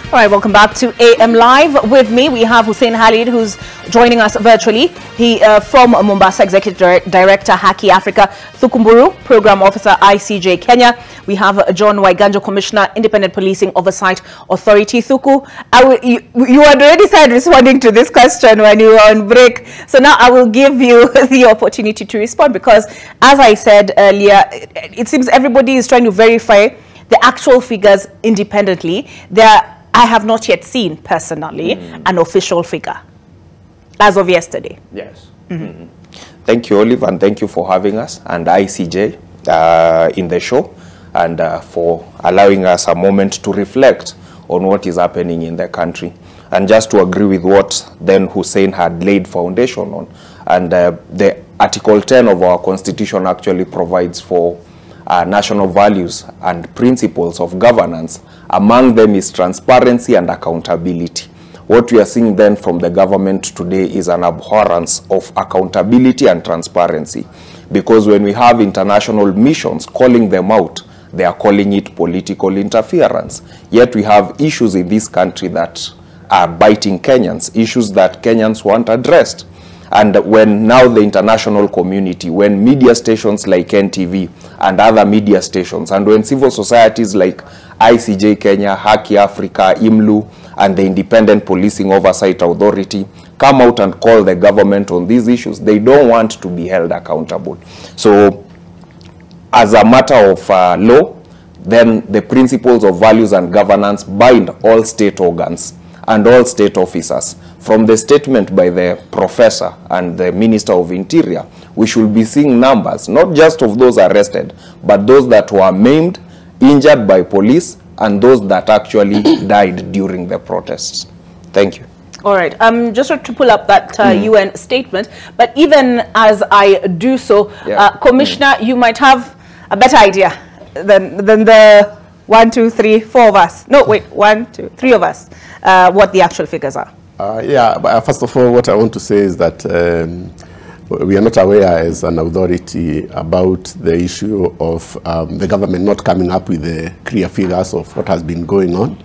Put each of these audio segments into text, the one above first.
All right, welcome back to AM Live. With me, we have Hussein Khalid, who's joining us virtually. He from Mombasa, Executive Director, Haki Africa, Thukumburu, Program Officer, ICJ Kenya. We have John Waiganjo, Commissioner, Independent Policing Oversight Authority. Thuku, you had already started responding to this question when you were on break. So now I will give you the opportunity to respond because, as I said earlier, it seems everybody is trying to verify the actual figures independently. I have not yet seen, personally, an official figure as of yesterday. Yes. Thank you, Olive, and thank you for having us and ICJ in the show and for allowing us a moment to reflect on what is happening in the country. And just to agree with what then Hussein had laid foundation on. And the Article 10 of our Constitution actually provides for national values and principles of governance. Among them is transparency and accountability. What we are seeing then from the government today is an abhorrence of accountability and transparency. Because when we have international missions calling them out, they are calling it political interference. Yet we have issues in this country that are biting Kenyans, issues that Kenyans want addressed. And when now the international community, when media stations like NTV and other media stations, and when civil societies like ICJ Kenya, Haki Africa, IMLU, and the Independent Policing Oversight Authority come out and call the government on these issues, they don't want to be held accountable. So as a matter of law, then the principles of values and governance bind all state organs and all state officers. From the statement by the professor and the Minister of Interior, we should be seeing numbers, not just of those arrested, but those that were maimed, injured by police, and those that actually died during the protests. Thank you. All right, just to pull up that UN statement, but even as I do so, Commissioner, you might have a better idea than the 1, 2, 3, 4 of us. No, wait, 1, 2, 3 of us, what the actual figures are. But first of all, what I want to say is that we are not aware as an authority about the issue of the government not coming up with the clear figures of what has been going on,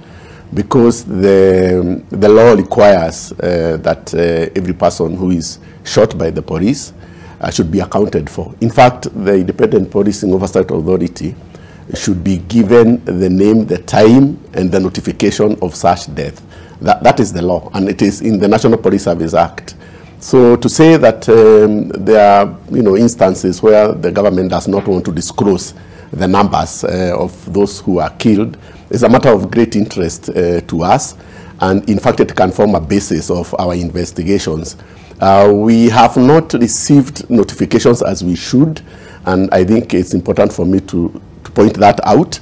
because the law requires that every person who is shot by the police should be accounted for. In fact, the Independent Policing Oversight Authority should be given the name, the time, and the notification of such death. That is the law, and it is in the National Police Service Act. So to say that there are instances where the government does not want to disclose the numbers of those who are killed is a matter of great interest to us, and in fact it can form a basis of our investigations. We have not received notifications as we should, and I think it's important for me to point that out.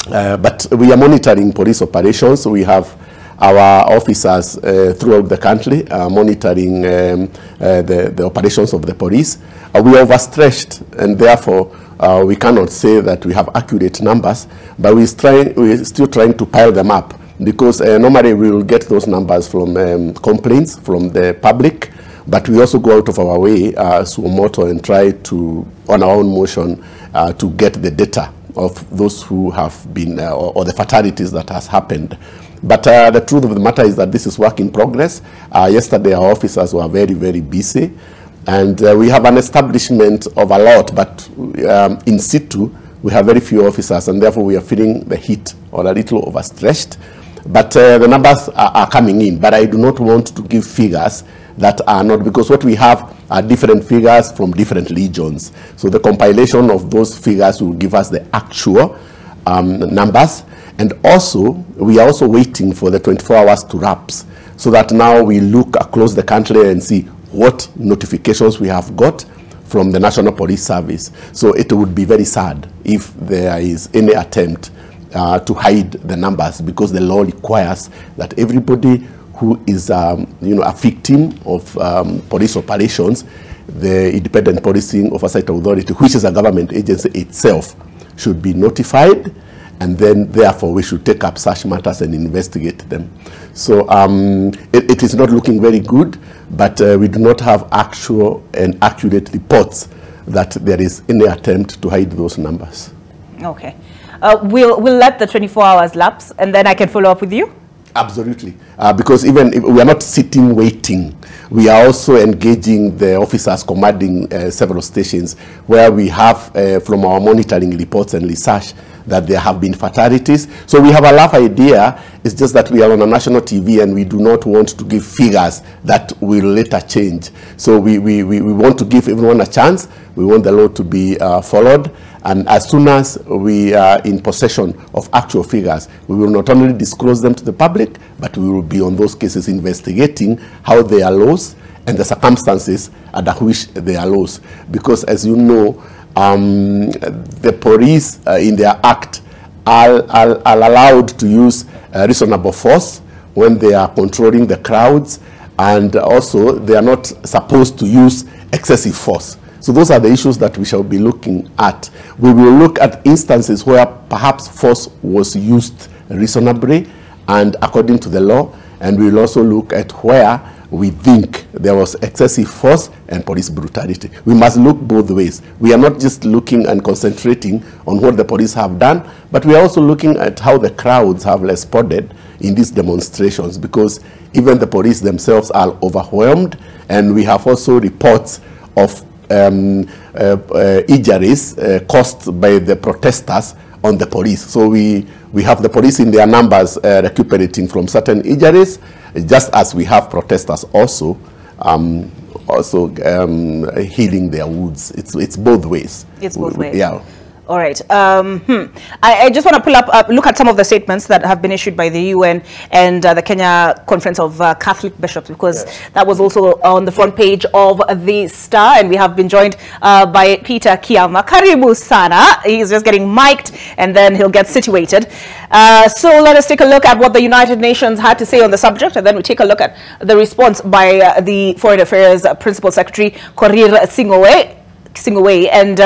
But we are monitoring police operations. We have our officers throughout the country monitoring the operations of the police. We are overstretched, and therefore we cannot say that we have accurate numbers, but we're still trying to pile them up, because normally we will get those numbers from complaints from the public, but we also go out of our way suo moto and try to, on our own motion, to get the data of those who have been, or the fatalities that has happened. But the truth of the matter is that this is work in progress. Yesterday our officers were very, very busy, and we have an establishment of a lot, but in situ we have very few officers, and therefore we are feeling the heat or a little overstretched. But the numbers are coming in, but I do not want to give figures that are not, because what we have are different figures from different regions. So the compilation of those figures will give us the actual numbers. And also, we are also waiting for the 24 hours to lapse, so that now we look across the country and see what notifications we have got from the National Police Service. So it would be very sad if there is any attempt to hide the numbers, because the law requires that everybody who is a victim of police operations, the Independent Policing Oversight Authority, which is a government agency itself, should be notified, and then therefore we should take up such matters and investigate them. So it is not looking very good, but we do not have actual and accurate reports that there is any attempt to hide those numbers. Okay. We'll let the 24 hours lapse, and then I can follow up with you. Absolutely, because even if we are not sitting waiting, we are also engaging the officers commanding several stations where we have from our monitoring reports and research that there have been fatalities. So we have a rough idea. It's just that we are on a national TV and we do not want to give figures that will later change. So we want to give everyone a chance. We want the law to be followed. And as soon as we are in possession of actual figures, we will not only disclose them to the public, but we will be on those cases investigating how they are lost and the circumstances under which they are lost. Because as you know, the police in their act are allowed to use reasonable force when they are controlling the crowds, and also they are not supposed to use excessive force. So those are the issues that we shall be looking at. We will look at instances where perhaps force was used reasonably and according to the law, and we will also look at where we think there was excessive force and police brutality. We must look both ways. We are not just looking and concentrating on what the police have done, but we are also looking at how the crowds have responded in these demonstrations, because even the police themselves are overwhelmed, and we have also reports of injuries caused by the protesters on the police. So we have the police in their numbers recuperating from certain injuries, just as we have protesters also healing their wounds. It's both ways. It's both ways. Yeah. All right. I just want to pull up, look at some of the statements that have been issued by the UN and the Kenya Conference of Catholic Bishops, because that was also on the front page of the Star, and we have been joined by Peter Kiama. Karibu sana. He's just getting mic'd, and then he'll get situated. So let us take a look at what the United Nations had to say on the subject, and then we take a look at the response by the Foreign Affairs Principal Secretary Korir Sing'oei. And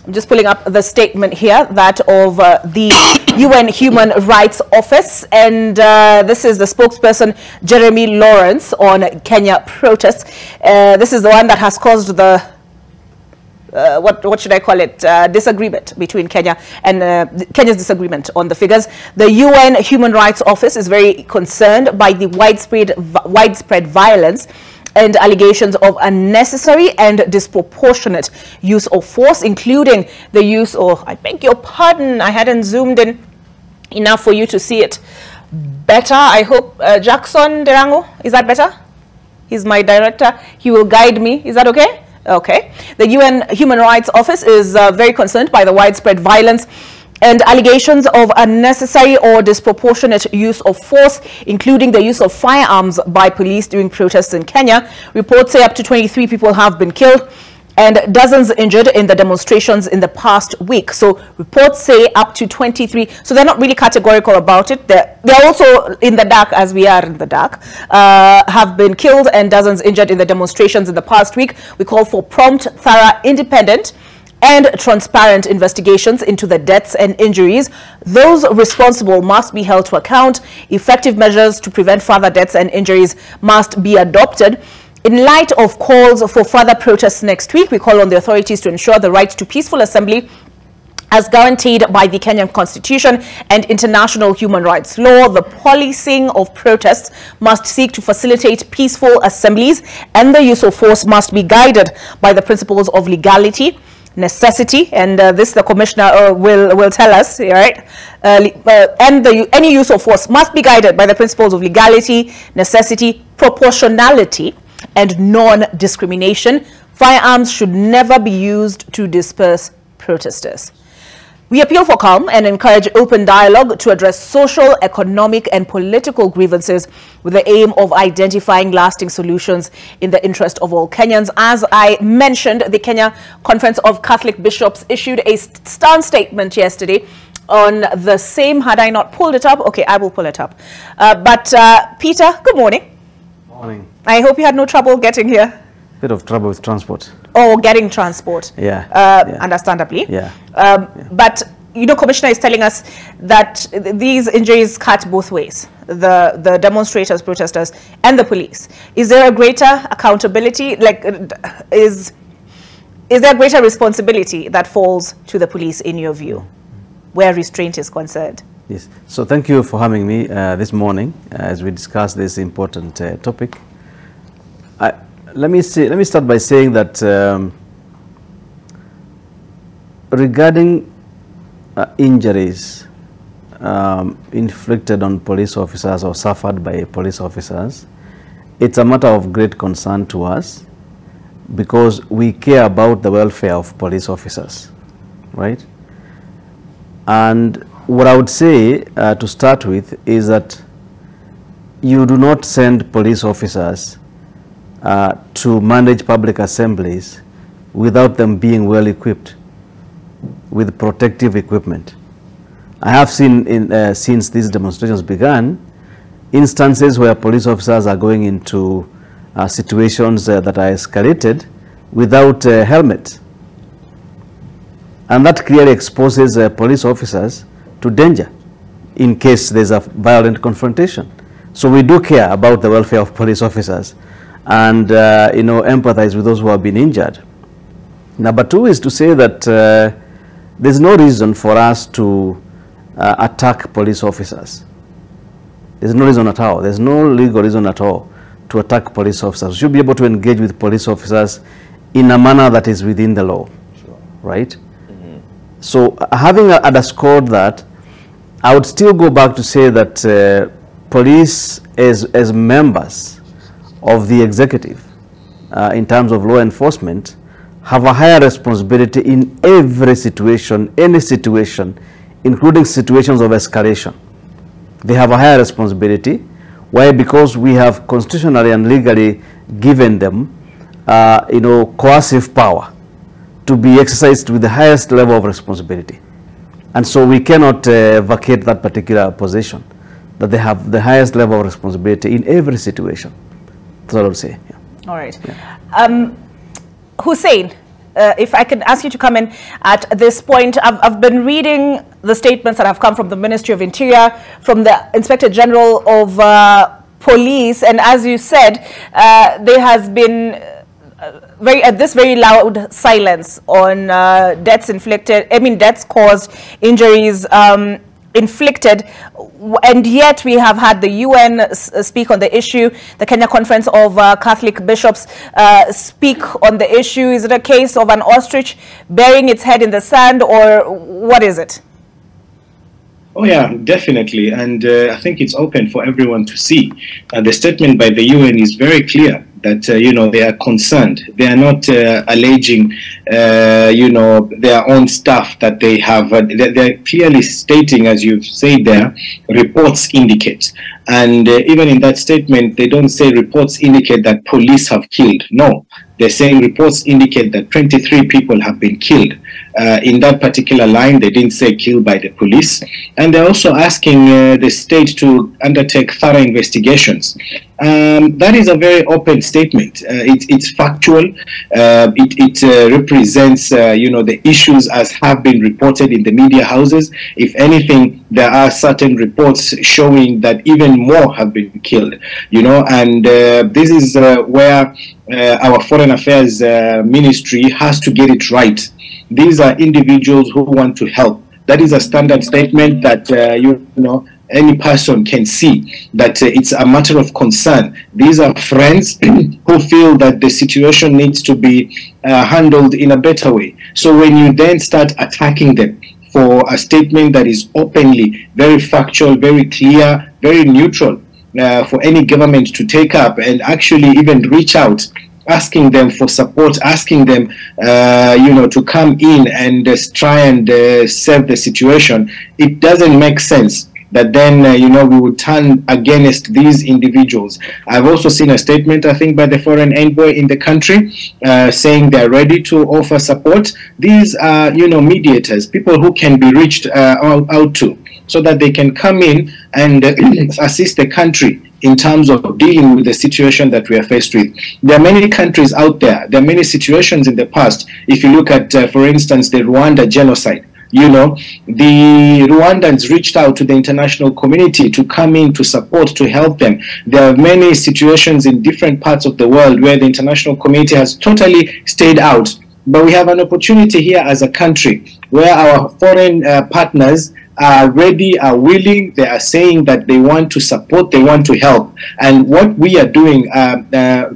I'm just pulling up the statement here, that of the UN Human Rights Office, and this is the spokesperson Jeremy Lawrence on Kenya protests. This is the one that has caused the what should I call it, disagreement between Kenya and Kenya's disagreement on the figures. The UN Human Rights Office is very concerned by the widespread violence and allegations of unnecessary and disproportionate use of force, including the use of, I beg your pardon, I hadn't zoomed in enough for you to see it better. I hope Jackson Derango, is that better? He's my director. He will guide me. Is that okay? Okay. The UN Human Rights Office is very concerned by the widespread violence and allegations of unnecessary or disproportionate use of force, including the use of firearms by police during protests in Kenya. Reports say up to 23 people have been killed and dozens injured in the demonstrations in the past week. So reports say up to 23. So they're not really categorical about it. They're also in the dark, as we are in the dark, have been killed and dozens injured in the demonstrations in the past week. We call for prompt, thorough, independent and transparent investigations into the deaths and injuries. Those responsible must be held to account. Effective measures to prevent further deaths and injuries must be adopted. In light of calls for further protests next week, we call on the authorities to ensure the right to peaceful assembly as guaranteed by the Kenyan Constitution and international human rights law. The policing of protests must seek to facilitate peaceful assemblies, and the use of force must be guided by the principles of legality, necessity, and this the commissioner will tell us, right? Any use of force must be guided by the principles of legality, necessity, proportionality, and non-discrimination. Firearms should never be used to disperse protesters. We appeal for calm and encourage open dialogue to address social, economic, and political grievances with the aim of identifying lasting solutions in the interest of all Kenyans. As I mentioned, the Kenya Conference of Catholic Bishops issued a stance statement yesterday on the same. Had I not pulled it up? Okay, I will pull it up. Peter, good morning. Morning. I hope you had no trouble getting here. Bit of trouble with transport. Oh, getting transport. Yeah. Understandably. Yeah. But, you know, Commissioner is telling us that these injuries cut both ways. The demonstrators, protesters, and the police. Is there a greater accountability? Like, is there a greater responsibility that falls to the police in your view, where restraint is concerned? Yes. So thank you for having me this morning as we discuss this important topic. Let me start by saying that regarding injuries inflicted on police officers or suffered by police officers, it's a matter of great concern to us because we care about the welfare of police officers, right? And what I would say to start with is that you do not send police officers to manage public assemblies without them being well equipped with protective equipment. I have seen since these demonstrations began instances where police officers are going into situations that are escalated without helmets, and that clearly exposes police officers to danger in case there's a violent confrontation. So we do care about the welfare of police officers and empathize with those who have been injured. Number two is to say that there's no reason for us to attack police officers. There's no reason at all. There's no legal reason at all to attack police officers. We should be able to engage with police officers in a manner that is within the law, sure. Right? Mm-hmm. So having underscored that, I would still go back to say that police as members of the executive in terms of law enforcement have a higher responsibility in every situation, any situation, including situations of escalation. They have a higher responsibility. Why? Because we have constitutionally and legally given them coercive power to be exercised with the highest level of responsibility. And so we cannot vacate that particular position, that they have the highest level of responsibility in every situation. That's what I would say. Yeah. All right. Yeah. Hussein, if I could ask you to come in at this point. I've been reading the statements that have come from the Ministry of Interior, from the Inspector General of Police, and as you said, there has been very loud silence on deaths caused, injuries inflicted, and yet we have had the UN speak on the issue, the Kenya Conference of Catholic Bishops speak on the issue. Is it a case of an ostrich burying its head in the sand, or what is it? Oh yeah, definitely, and I think it's open for everyone to see. The statement by the UN is very clear that they are concerned. They are not alleging their own stuff that they have. They're clearly stating, as you've said there, reports indicate. And even in that statement, they don't say reports indicate that police have killed. No, they're saying reports indicate that 23 people have been killed. In that particular line, they didn't say killed by the police. And they're also asking the state to undertake thorough investigations. That is a very open statement. It's factual. It represents, the issues as have been reported in the media houses. If anything, there are certain reports showing that even more have been killed. And this is where our Foreign Affairs Ministry has to get it right. These are individuals who want to help. That is a standard statement that any person can see, that it's a matter of concern. These are friends who feel that the situation needs to be handled in a better way. So when you then start attacking them for a statement that is openly very factual, very clear, very neutral, for any government to take up and actually even reach out, asking them for support, asking them, to come in and try and save the situation, it doesn't make sense that then, we would turn against these individuals. I've also seen a statement, I think, by the foreign envoy in the country saying they're ready to offer support. These are, mediators, people who can be reached out to, so that they can come in and assist the country in terms of dealing with the situation that we are faced with. There are many countries out there. There are many situations in the past. If you look at, for instance, the Rwanda genocide, the Rwandans reached out to the international community to come in to support, to help them. There are many situations in different parts of the world where the international community has totally stayed out. But we have an opportunity here as a country where our foreign partners are ready, are willing. They are saying that they want to support, they want to help. And what we are doing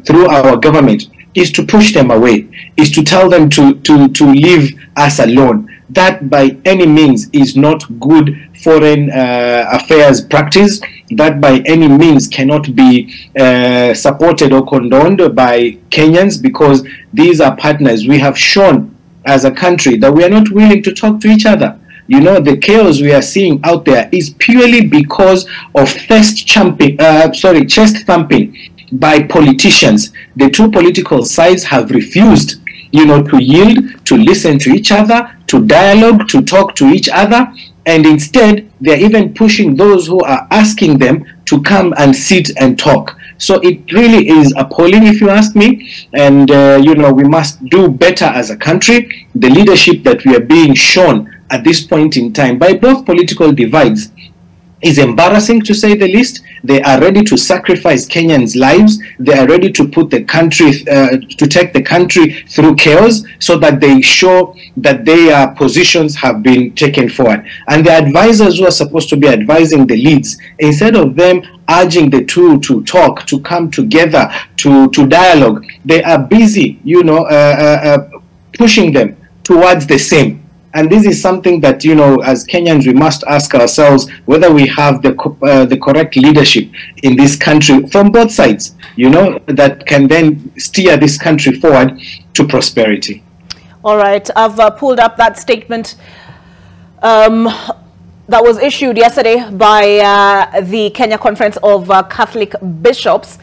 through our government is to push them away, is to tell them to leave us alone. That by any means is not good foreign affairs practice. That by any means cannot be supported or condoned by Kenyans, because these are partners. We have shown as a country that we are not willing to talk to each other. You know, the chaos we are seeing out there is purely because of chest thumping by politicians. The two political sides have refused, you know, to yield, to listen to each other, to dialogue, to talk to each other, and instead they're even pushing those who are asking them to come and sit and talk. So it really is appalling, if you ask me, and you know, we must do better as a country. The leadership that we are being shown at this point in time by both political divides is embarrassing, to say the least. They are ready to sacrifice Kenyans' lives. They are ready to put the country, to take the country through chaos, so that they show that their positions have been taken forward. And the advisors who are supposed to be advising the leads, instead of them urging the two to talk, to come together, to dialogue, they are busy, you know, pushing them towards the same. And this is something that, you know, as Kenyans, we must ask ourselves whether we have the correct leadership in this country from both sides, you know, that can then steer this country forward to prosperity. All right, I've pulled up that statement that was issued yesterday by the Kenya Conference of Catholic Bishops.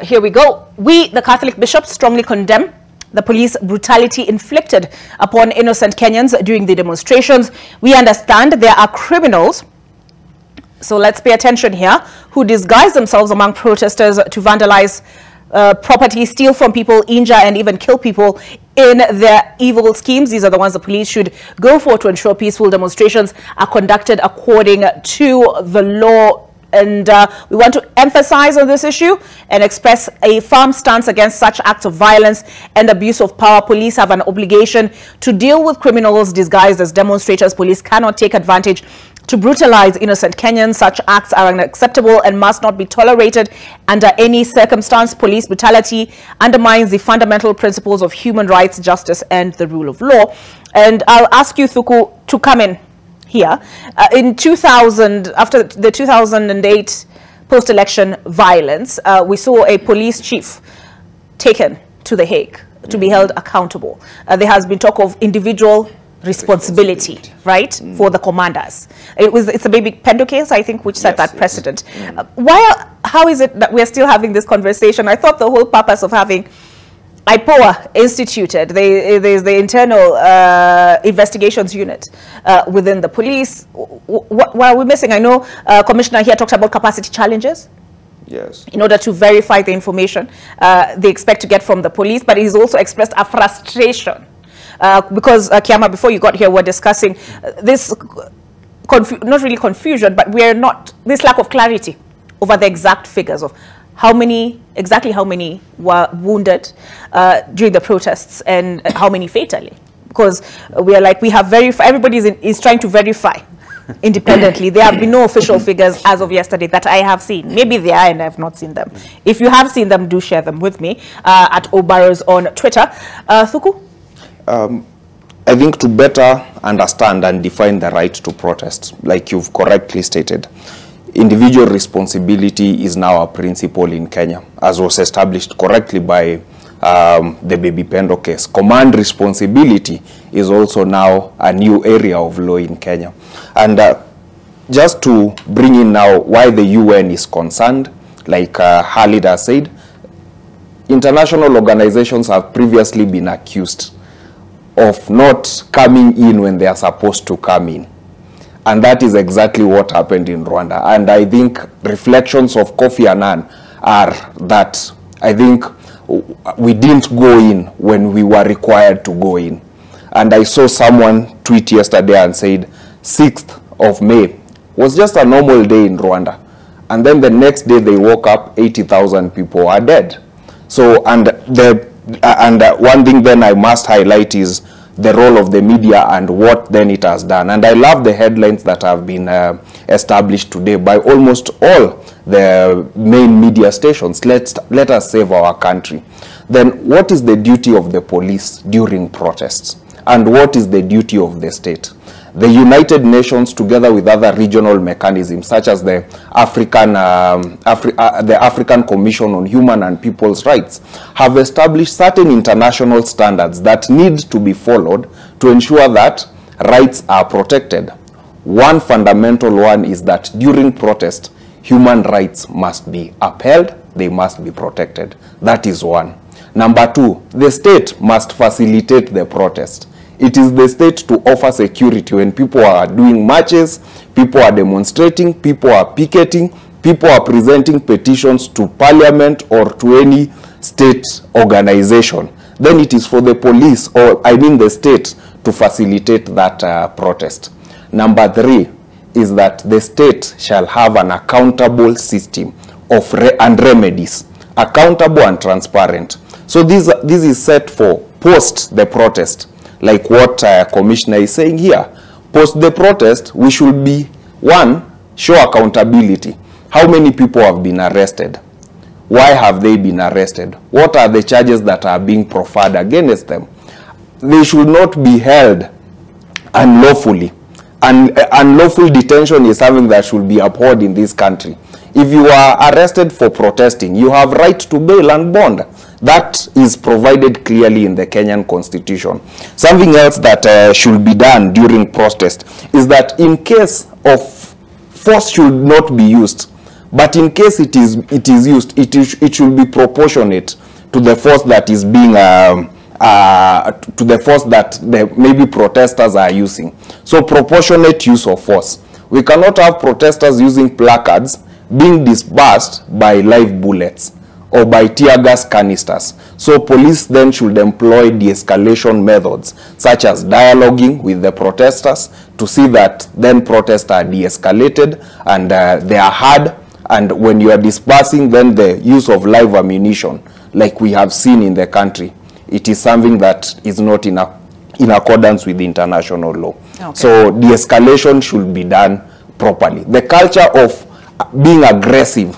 Here we go. We, the Catholic bishops, strongly condemn the police brutality inflicted upon innocent Kenyans during the demonstrations. We understand there are criminals, so let's pay attention here, who disguise themselves among protesters to vandalize property, steal from people, injure and even kill people in their evil schemes. These are the ones the police should go for to ensure peaceful demonstrations are conducted according to the law. And we want to emphasize on this issue and express a firm stance against such acts of violence and abuse of power. Police have an obligation to deal with criminals disguised as demonstrators. Police cannot take advantage to brutalize innocent Kenyans. Such acts are unacceptable and must not be tolerated under any circumstance. Police brutality undermines the fundamental principles of human rights, justice, and the rule of law. And I'll ask you, Thuku, to come in here. In 2000, after the 2008 post-election violence, we saw a police chief taken to The Hague to be held accountable. There has been talk of individual responsibility, right, for the commanders. It's a Baby Pendo case, I think, which set that precedent. How is it that we're still having this conversation? I thought the whole purpose of having IPOA instituted, there's the internal investigations unit within the police. What are we missing? I know Commissioner here talked about capacity challenges. Yes. In order to verify the information they expect to get from the police, but he's also expressed a frustration because, Kiama, before you got here, we're discussing this, not really confusion, but we're not, this lack of clarity over the exact figures of exactly how many were wounded during the protests and how many fatally, because we are like, we have everybody is trying to verify independently. There have been no official figures as of yesterday that I have seen. Maybe they are and I have not seen them. If you have seen them, do share them with me at Obarrows on Twitter. Thuku? I think to better understand and define the right to protest, like you've correctly stated, individual responsibility is now a principle in Kenya, as was established correctly by the Baby Pendo case. Command responsibility is also now a new area of law in Kenya. And just to bring in now why the UN is concerned, like Khalid has said, international organizations have previously been accused of not coming in when they are supposed to come in. And that is exactly what happened in Rwanda. And I think reflections of Kofi Annan are that I think we didn't go in when we were required to go in. And I saw someone tweet yesterday and said 6th of May was just a normal day in Rwanda. And then the next day they woke up, 80,000 people are dead. So, and one thing then I must highlight is the role of the media and what then it has done. And I love the headlines that have been established today by almost all the main media stations. Let us save our country. Then what is the duty of the police during protests? And what is the duty of the state? The United Nations, together with other regional mechanisms, such as the African Commission on Human and People's Rights, have established certain international standards that need to be followed to ensure that rights are protected. One fundamental one is that during protest, human rights must be upheld, they must be protected. That is one. Number two, the state must facilitate the protest. It is the state to offer security when people are doing marches, people are demonstrating, people are picketing, people are presenting petitions to parliament or to any state organization. Then it is for the police, or I mean the state, to facilitate that protest. Number three is that the state shall have an accountable system of remedies, accountable and transparent. So this is set for post the protest. Like what Commissioner is saying here. Post the protest, we should be, one, show accountability. How many people have been arrested? Why have they been arrested? What are the charges that are being proffered against them? They should not be held unlawfully. And unlawful detention is something that should be abhorred in this country. If you are arrested for protesting, you have right to bail and bond. That is provided clearly in the Kenyan Constitution. Something else that should be done during protest is that in case of force should not be used, but in case it is used, it should be proportionate to the force that is being to the force that the maybe protesters are using. So proportionate use of force. We cannot have protesters using placards being dispersed by live bullets or by tear gas canisters. So police then should employ de-escalation methods, such as dialoguing with the protesters to see that then protests are de-escalated and they are heard. And when you are dispersing, then the use of live ammunition, like we have seen in the country, it is something that is not in accordance with international law. Okay. So de-escalation should be done properly. The culture of being aggressive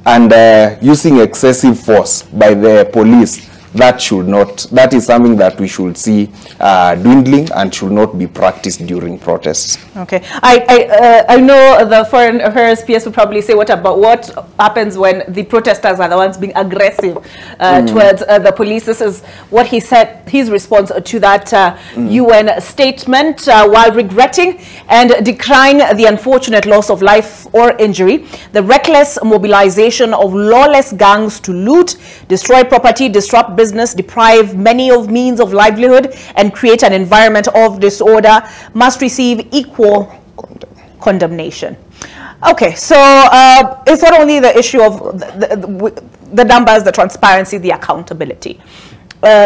and using excessive force by the police, that is something that we should see dwindling and should not be practiced during protests. Okay, I know the Foreign Affairs PS will probably say, what happens when the protesters are the ones being aggressive towards the police? This is what he said, his response to that UN statement, while regretting and decrying the unfortunate loss of life or injury, the reckless mobilization of lawless gangs to loot, destroy property, disrupt business, deprive many of means of livelihood, and create an environment of disorder must receive equal condemnation. Okay, so it's not only the issue of the numbers, the transparency, the accountability.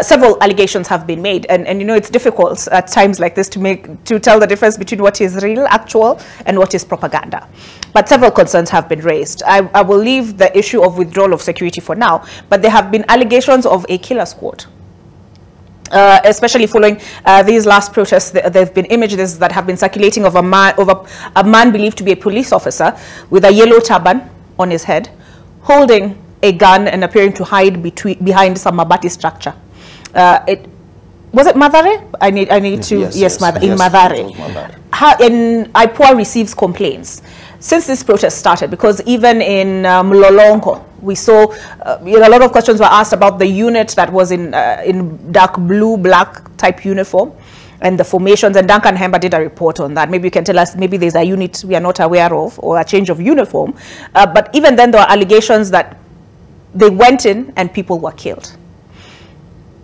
Several allegations have been made, and you know, it's difficult at times like this to tell the difference between what is real, actual, and what is propaganda. But several concerns have been raised. I will leave the issue of withdrawal of security for now, but there have been allegations of a killer squad. Especially following these last protests, there have been images that have been circulating of a man believed to be a police officer with a yellow turban on his head, holding a gun and appearing to hide behind some Mabati structure. Was it Mathare? I need to, yes, in Mathare. And IPOA receives complaints since this protest started, because even in Mlolongo, we saw a lot of questions were asked about the unit that was in dark blue, black type uniform and the formations, and Duncan Hemba did a report on that. Maybe you can tell us, maybe there's a unit we are not aware of or a change of uniform. But even then, there were allegations that they went in and people were killed.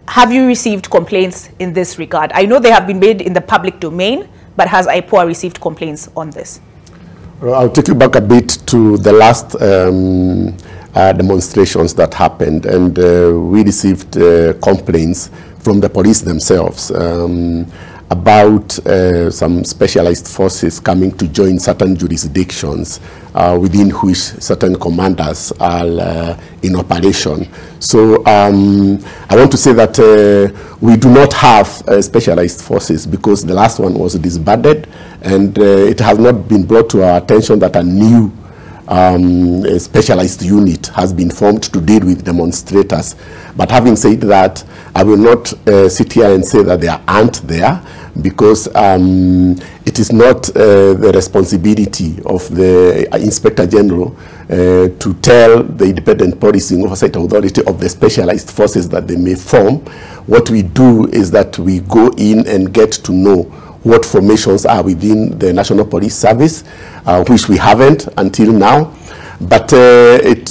Have you received complaints in this regard? I know they have been made in the public domain, but has IPOA received complaints on this? Well, I'll take you back a bit to the last demonstrations that happened, and we received complaints from the police themselves. about some specialized forces coming to join certain jurisdictions within which certain commanders are in operation. So I want to say that we do not have specialized forces because the last one was disbanded, and it has not been brought to our attention that a new a specialized unit has been formed to deal with demonstrators. But having said that, I will not sit here and say that they aren't there, because it is not the responsibility of the Inspector General to tell the Independent Policing Oversight Authority of the specialized forces that they may form. What we do is that we go in and get to know what formations are within the National Police Service, which we haven't until now. But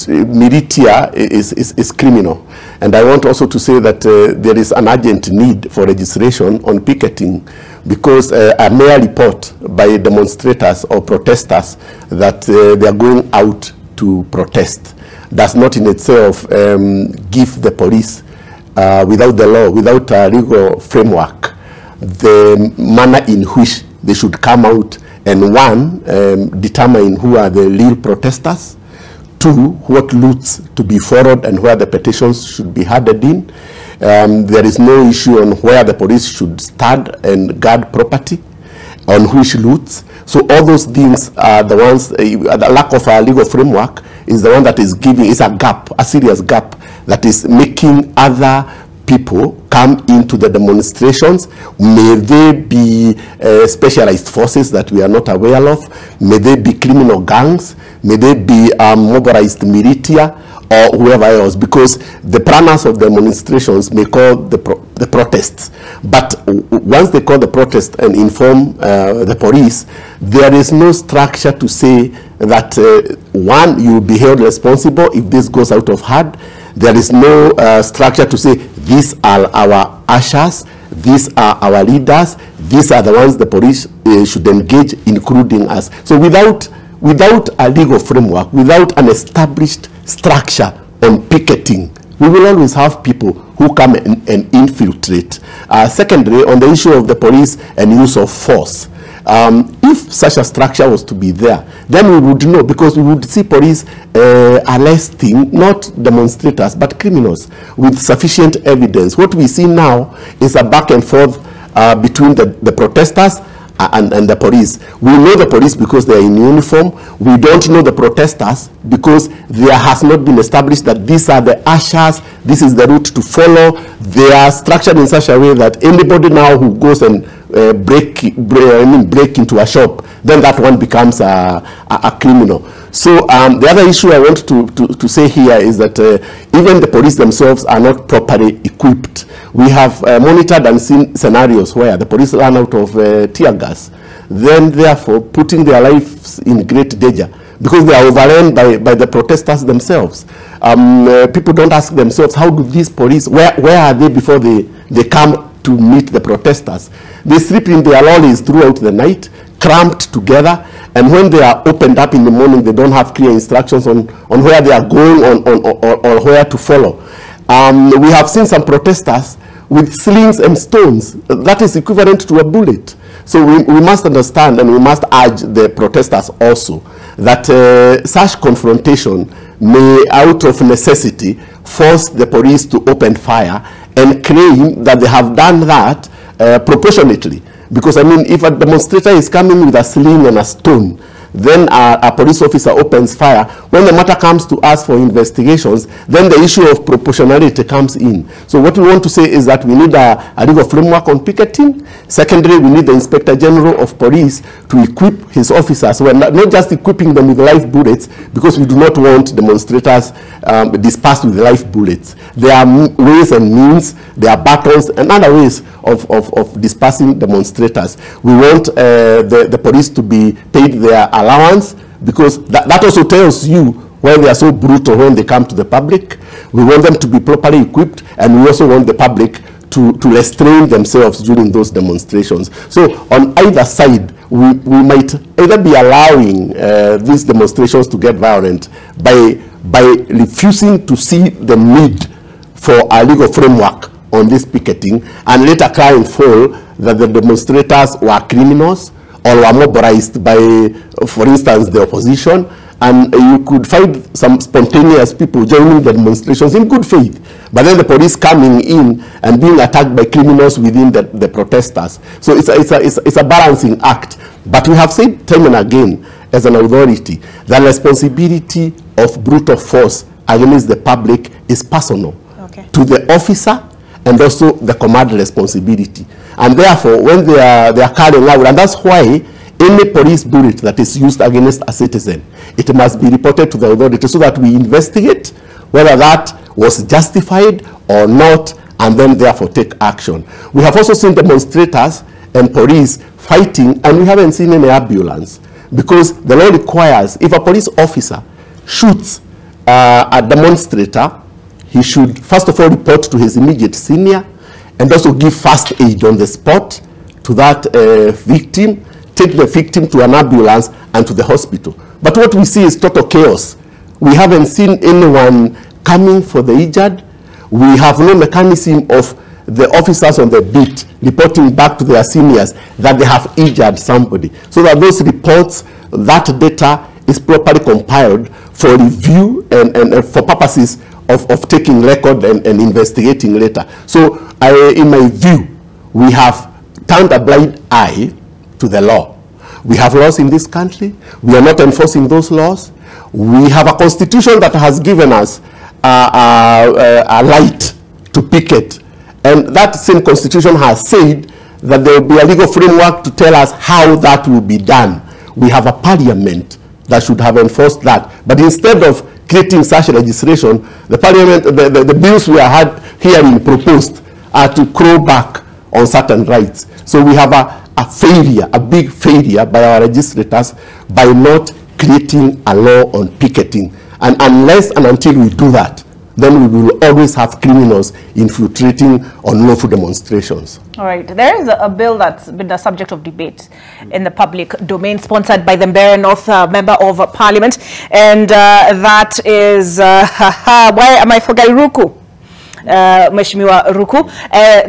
militia is criminal. And I want also to say that there is an urgent need for registration on picketing, because a mere report by demonstrators or protesters that they are going out to protest does not in itself give the police, without the law, without a legal framework, the manner in which they should come out and, one, determine who are the real protesters, two, what routes to be followed and where the petitions should be handed in. There is no issue on where the police should stand and guard property, on which routes. So all those things are the ones, the lack of a legal framework is the one that is giving, is a gap, a serious gap, that is making other people come into the demonstrations. May they be specialized forces that we are not aware of, may they be criminal gangs, may they be mobilized militia, or whoever else, because the planners of demonstrations may call the protests, but once they call the protest and inform the police, there is no structure to say that one, you will be held responsible if this goes out of hand. There is no structure to say these are our ushers, these are our leaders, these are the ones the police should engage, including us. So without a legal framework, without an established structure on picketing, we will always have people who come and infiltrate. Secondly, on the issue of the police and use of force, if such a structure was to be there, then we would know, because we would see police arresting not demonstrators but criminals with sufficient evidence. What we see now is a back and forth between the protesters and the police. We know the police because they are in uniform. We don't know the protesters because there has not been established that these are the ushers, this is the route to follow. They are structured in such a way that anybody now who goes and break into a shop, then that one becomes a criminal. So the other issue I want to say here is that even the police themselves are not properly equipped. We have monitored and seen scenarios where the police run out of tear gas, then therefore putting their lives in great danger because they are overrun by the protesters themselves. People don't ask themselves, how do these police, where are they before they come to meet the protesters? They sleep in their lorries throughout the night, cramped together, and when they are opened up in the morning, they don't have clear instructions on where they are going or where to follow. We have seen some protesters with slings and stones. That is equivalent to a bullet. So we must understand, and we must urge the protesters also, that such confrontation may, out of necessity, force the police to open fire and claim that they have done that proportionately. Because, I mean, if a demonstrator is coming with a sling and a stone, then a police officer opens fire. When the matter comes to us for investigations, then the issue of proportionality comes in. So what we want to say is that we need a legal framework on picketing. Secondly, we need the Inspector General of Police to equip his officers. We're not just equipping them with live bullets, because we do not want demonstrators dispersed with live bullets. There are ways and means, there are battles and other ways of dispersing demonstrators. We want the police to be paid their allowance, because that also tells you why they are so brutal when they come to the public. We want them to be properly equipped, and we also want the public to restrain themselves during those demonstrations. So on either side, we might either be allowing these demonstrations to get violent by refusing to see the need for a legal framework on this picketing, and later cry and fall that the demonstrators were criminals or were mobilized by, for instance, the opposition, and you could find some spontaneous people joining the demonstrations in good faith, but then the police coming in and being attacked by criminals within the protesters. So it's a balancing act. But we have said time and again, as an authority, the responsibility of brutal force against the public is personal to the officer and also the command responsibility. And therefore, when they are carrying out, and that's why any police bullet that is used against a citizen, it must be reported to the authority so that we investigate whether that was justified or not, and then therefore take action. We have also seen demonstrators and police fighting, and we haven't seen any ambulance, because the law requires if a police officer shoots a demonstrator, he should first of all report to his immediate senior and also give first aid on the spot to that victim, take the victim to an ambulance and to the hospital. But what we see is total chaos. We haven't seen anyone coming for the injured. We have no mechanism of the officers on the beat reporting back to their seniors that they have injured somebody, so that those reports, that data is properly compiled for review and for purposes of taking record and investigating later. So in my view, we have turned a blind eye to the law. We have laws in this country. We are not enforcing those laws. We have a constitution that has given us a right to picket. And that same constitution has said that there will be a legal framework to tell us how that will be done. We have a parliament that should have enforced that. But instead of creating such legislation, the parliament, the bills we are hearing proposed are to claw back on certain rights. So we have a failure, a big failure by our legislators by not creating a law on picketing. And unless and until we do that, then we will always have criminals infiltrating unlawful demonstrations. All right. There is a bill that's been the subject of debate in the public domain, sponsored by the Mbeere North Member of Parliament, and that is, why am I forgetting Ruku? Mheshimiwa Ruku,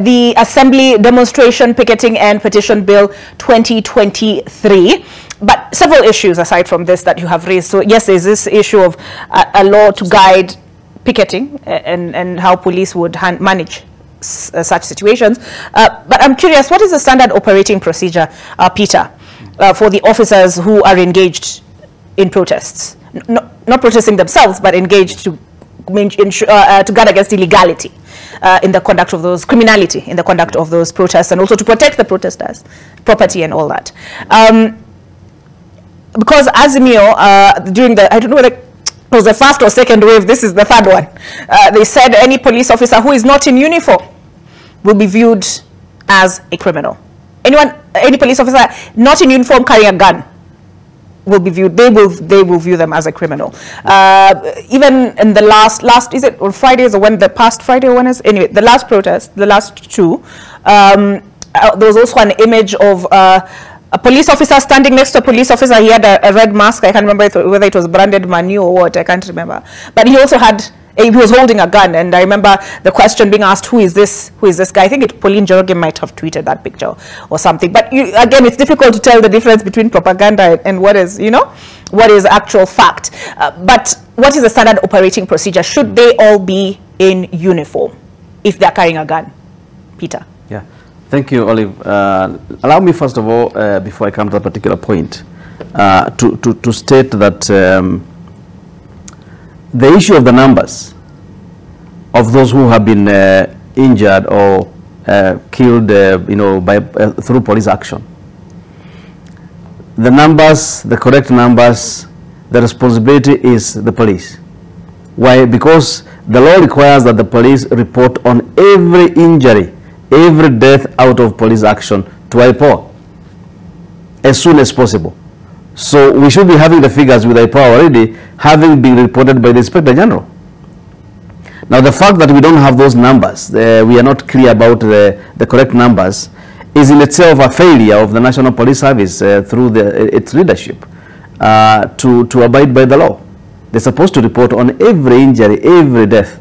the Assembly Demonstration, Picketing and Petition Bill 2023. But several issues aside from this that you have raised. So yes, there's this issue of a law to guide picketing and how police would manage such situations. But I'm curious, what is the standard operating procedure, Peter, for the officers who are engaged in protests? Not protesting themselves, but engaged to guard against illegality in the conduct of those, criminality in the conduct of those protests, and also to protect the protesters' property and all that. Because Azimio, during the, I don't know whether it was the first or second wave, this is the third one, they said any police officer who is not in uniform will be viewed as a criminal. Any police officer not in uniform carrying a gun will be viewed, they will view them as a criminal. Even in the last, is it on Fridays or when the past Friday one is? Anyway, the last protest, the last two, there was also an image of a police officer standing next to a police officer. He had a red mask. I can't remember whether it was branded Manu or what, I can't remember. But he also had, he was holding a gun, and I remember the question being asked, who is this guy? I think Pauline Njoroge might have tweeted that picture or something. But again, it's difficult to tell the difference between propaganda and what is, what is actual fact. But what is the standard operating procedure? Should they all be in uniform if they're carrying a gun? Peter. Yeah, thank you, Olive. Allow me, first of all, before I come to that particular point, to state that the issue of the numbers of those who have been injured or killed, through police action, the numbers, the correct numbers, the responsibility is the police. Why? Because the law requires that the police report on every injury, every death out of police action to IPOA as soon as possible. So we should be having the figures with IPOA already having been reported by the Inspector General. Now, the fact that we don't have those numbers, we are not clear about the correct numbers, is in itself a failure of the National Police Service through its leadership to abide by the law. They're supposed to report on every injury, every death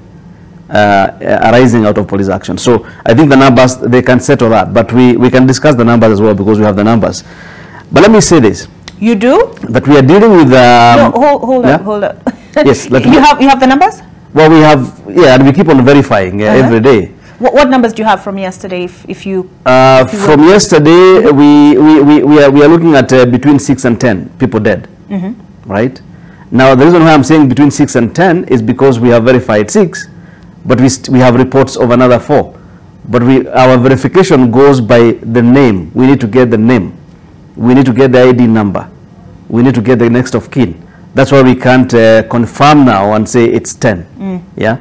arising out of police action. So I think the numbers, they can settle that, but we can discuss the numbers as well because we have the numbers. But let me say this. You do? That we are dealing with... no, hold yeah? on, hold on. Yes. You have the numbers? Well, we have, yeah, and we keep on verifying every day. What numbers do you have from yesterday, if you... from yesterday, we are looking at between 6 and 10 people dead, right? Now, the reason why I'm saying between 6 and 10 is because we have verified 6, but we have reports of another 4. But our verification goes by the name. We need to get the name. We need to get the ID number. We need to get the next of kin. That's why we can't confirm now and say it's 10. Yeah,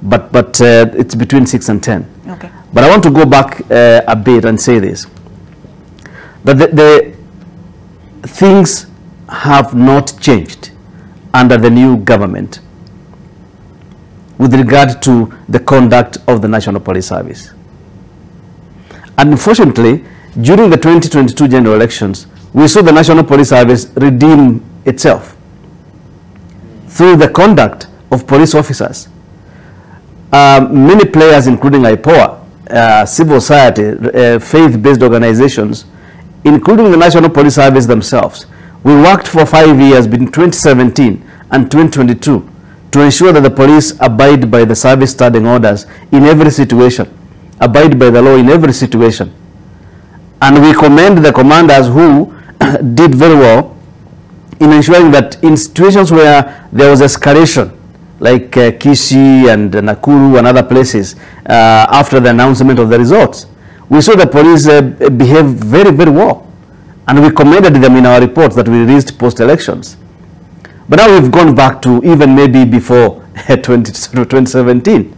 but it's between 6 and 10. Okay. But I want to go back a bit and say this: that the things have not changed under the new government with regard to the conduct of the National Police Service. Unfortunately, during the 2022 general elections, we saw the National Police Service redeem itself through the conduct of police officers. Many players, including IPOA, civil society, faith-based organizations, including the National Police Service themselves, we worked for 5 years between 2017 and 2022 to ensure that the police abide by the service standing orders in every situation, abide by the law in every situation. And we commend the commanders who did very well in ensuring that in situations where there was escalation, like Kishi and Nakuru and other places, after the announcement of the results, we saw the police behave very, very well. And we commended them in our reports that we released post-elections. But now we've gone back to even maybe before 2017.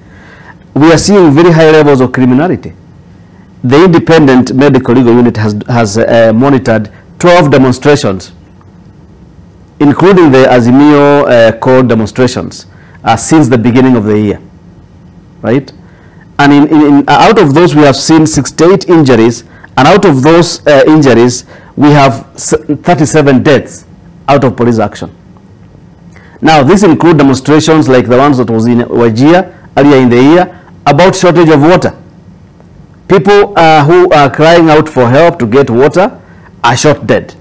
We are seeing very high levels of criminality. The Independent Medical Legal Unit has monitored 12 demonstrations, including the Azimio Code demonstrations, since the beginning of the year, right? And out of those, we have seen 68 injuries, and out of those injuries, we have 37 deaths out of police action. Now, this includes demonstrations like the ones that was in Wajir earlier in the year about shortage of water. People who are crying out for help to get water are shot dead,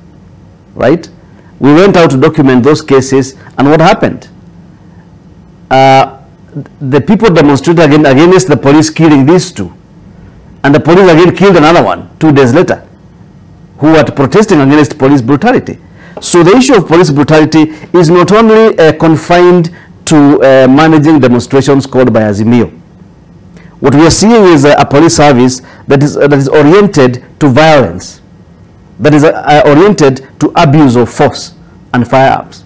right? We went out to document those cases, and what happened? The people demonstrated against the police killing these two, and the police again killed another one 2 days later, who were protesting against police brutality. So the issue of police brutality is not only confined to managing demonstrations called by Azimio. What we are seeing is a police service that is oriented to violence, that is oriented to abuse of force and firearms.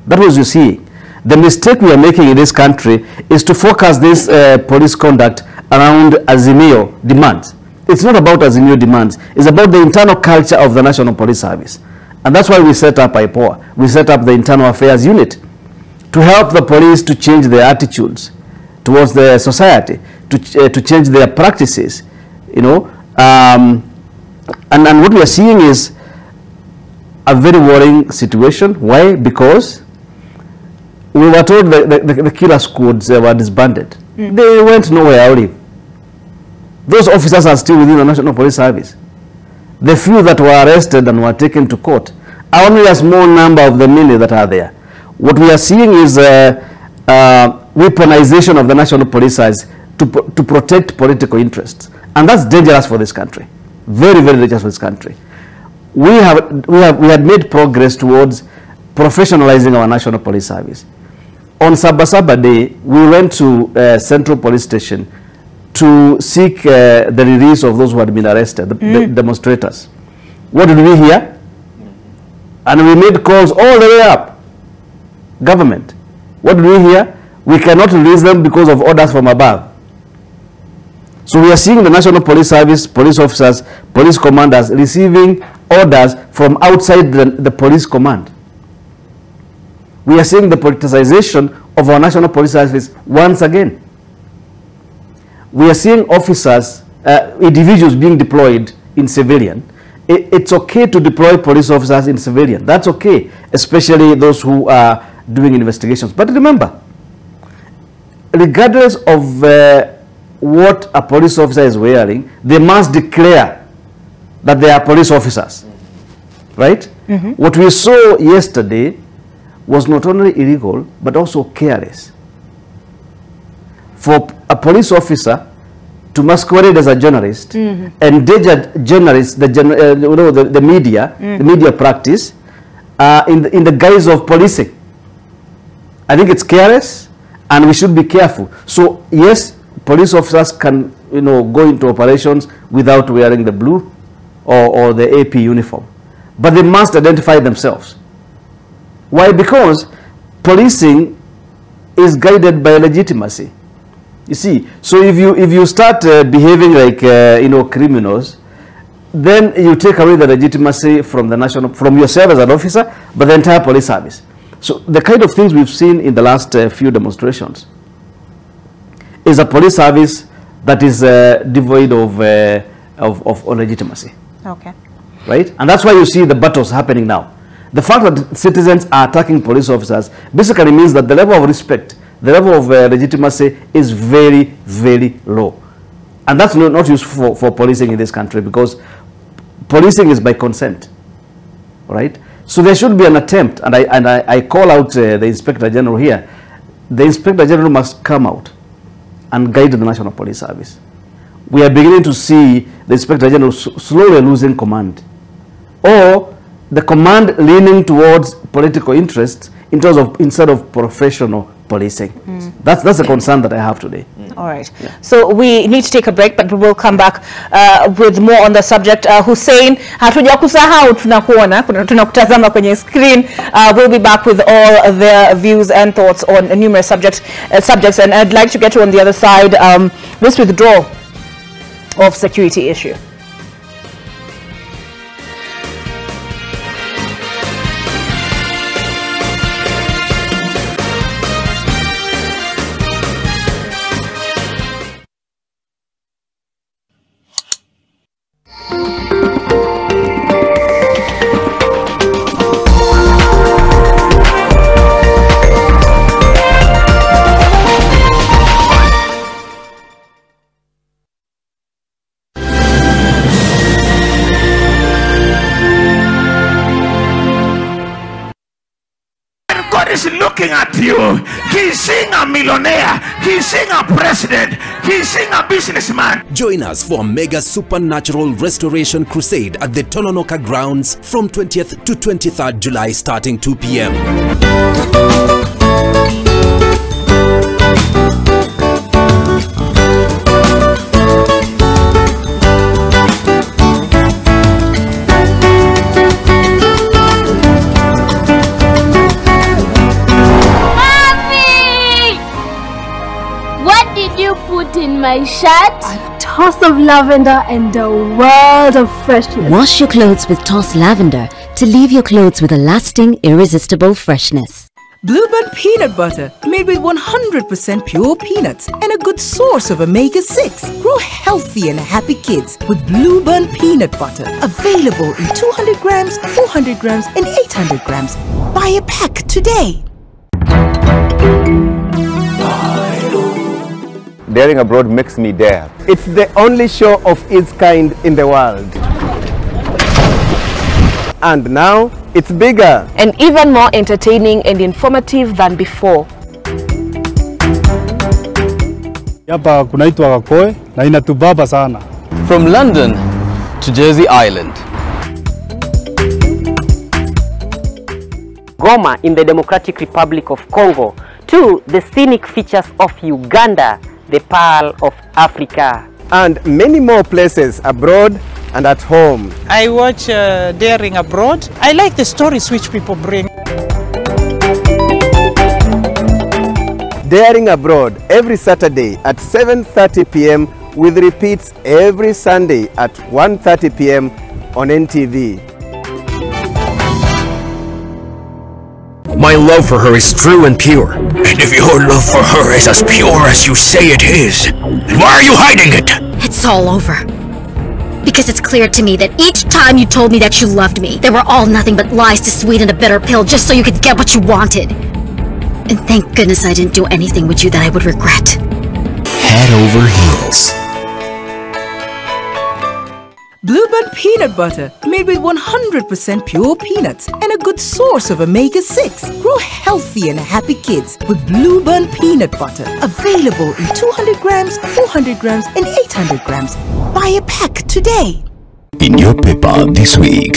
That was you see. The mistake we are making in this country is to focus this police conduct around Azimio demands. It's not about Azimio demands. It's about the internal culture of the National Police Service. And that's why we set up IPOA. We set up the Internal Affairs Unit to help the police to change their attitudes towards the society, to change their practices, you know. And what we are seeing is a very worrying situation. Why? Because we were told that the killer squads were disbanded. They went nowhere, Olive. Those officers are still within the National Police Service. The few that were arrested and were taken to court are only a small number of the many that are there. What we are seeing is weaponization of the National Police Service to protect political interests. And that's dangerous for this country. Very, very dangerous for this country. We had made progress towards professionalizing our National Police Service. On Sabasaba Day, we went to Central Police Station to seek the release of those who had been arrested, the demonstrators. What did we hear? And we made calls all the way up. Government. What did we hear? We cannot release them because of orders from above. So we are seeing the National Police Service, police officers, police commanders receiving orders from outside the police command. We are seeing the politicization of our National Police Service once again. We are seeing officers, individuals being deployed in civilian. It's okay to deploy police officers in civilian. That's okay, especially those who are doing investigations. But remember, regardless of what a police officer is wearing, they must declare that they are police officers, right? What we saw yesterday was not only illegal, but also careless. For a police officer to masquerade as a journalist, endanger journalists, the media, the media practice, in the guise of policing. I think it's careless, and we should be careful. So yes, police officers can, go into operations without wearing the blue or the AP uniform, but they must identify themselves. Why? Because policing is guided by legitimacy. You see, so if you start behaving like criminals, then you take away the legitimacy from from yourself as an officer, but the entire police service. So the kind of things we've seen in the last few demonstrations is a police service that is devoid of legitimacy. Okay. Right? And that's why you see the battles happening now. The fact that citizens are attacking police officers basically means that the level of respect, the level of legitimacy is very, very low. And that's not useful for policing in this country, because policing is by consent, right? So there should be an attempt, and I call out the Inspector General here. The Inspector General must come out and guide the National Police Service. We are beginning to see the Inspector General slowly losing command, or the command leaning towards political interests instead of professional policing. That's a concern that I have today. All right. Yeah. So we need to take a break, but we will come back with more on the subject. Hussein, hatuja kusahau tunakuona, tunakutazama kwenye screen. We'll be back with all their views and thoughts on numerous subjects, and I'd like to get to on the other side this withdrawal of security issue. Is looking at you. He's seeing a millionaire, he's seeing a president, he's seeing a businessman. Join us for a mega supernatural restoration crusade at the Tononoka grounds from 20th to 23rd July starting 2 p.m. In my shirt, a toss of lavender and a world of freshness. Wash your clothes with Toss Lavender to leave your clothes with a lasting, irresistible freshness. Blueband peanut butter, made with 100% pure peanuts and a good source of omega-6. Grow healthy and happy kids with Blueband peanut butter. Available in 200 grams, 400 grams and 800 grams. Buy a pack today. Daring Abroad makes me dare. It's the only show of its kind in the world. And now, it's bigger. And even more entertaining and informative than before. Hapa kunaitwa Kakoe na inatubamba sana. From London to Jersey Island. Goma in the Democratic Republic of Congo to the scenic features of Uganda, the Pearl of Africa. And many more places abroad and at home. I watch Daring Abroad. I like the stories which people bring. Daring Abroad every Saturday at 7:30 p.m. with repeats every Sunday at 1:30 p.m. on NTV. My love for her is true and pure. And if your love for her is as pure as you say it is, then why are you hiding it? It's all over. Because it's clear to me that each time you told me that you loved me, they were all nothing but lies to sweeten a bitter pill just so you could get what you wanted. And thank goodness I didn't do anything with you that I would regret. Head over heels. Blueband peanut butter, made with 100% pure peanuts and a good source of omega-6. Grow healthy and happy kids with Blueband peanut butter. Available in 200 grams, 400 grams, and 800 grams. Buy a pack today. In your paper this week,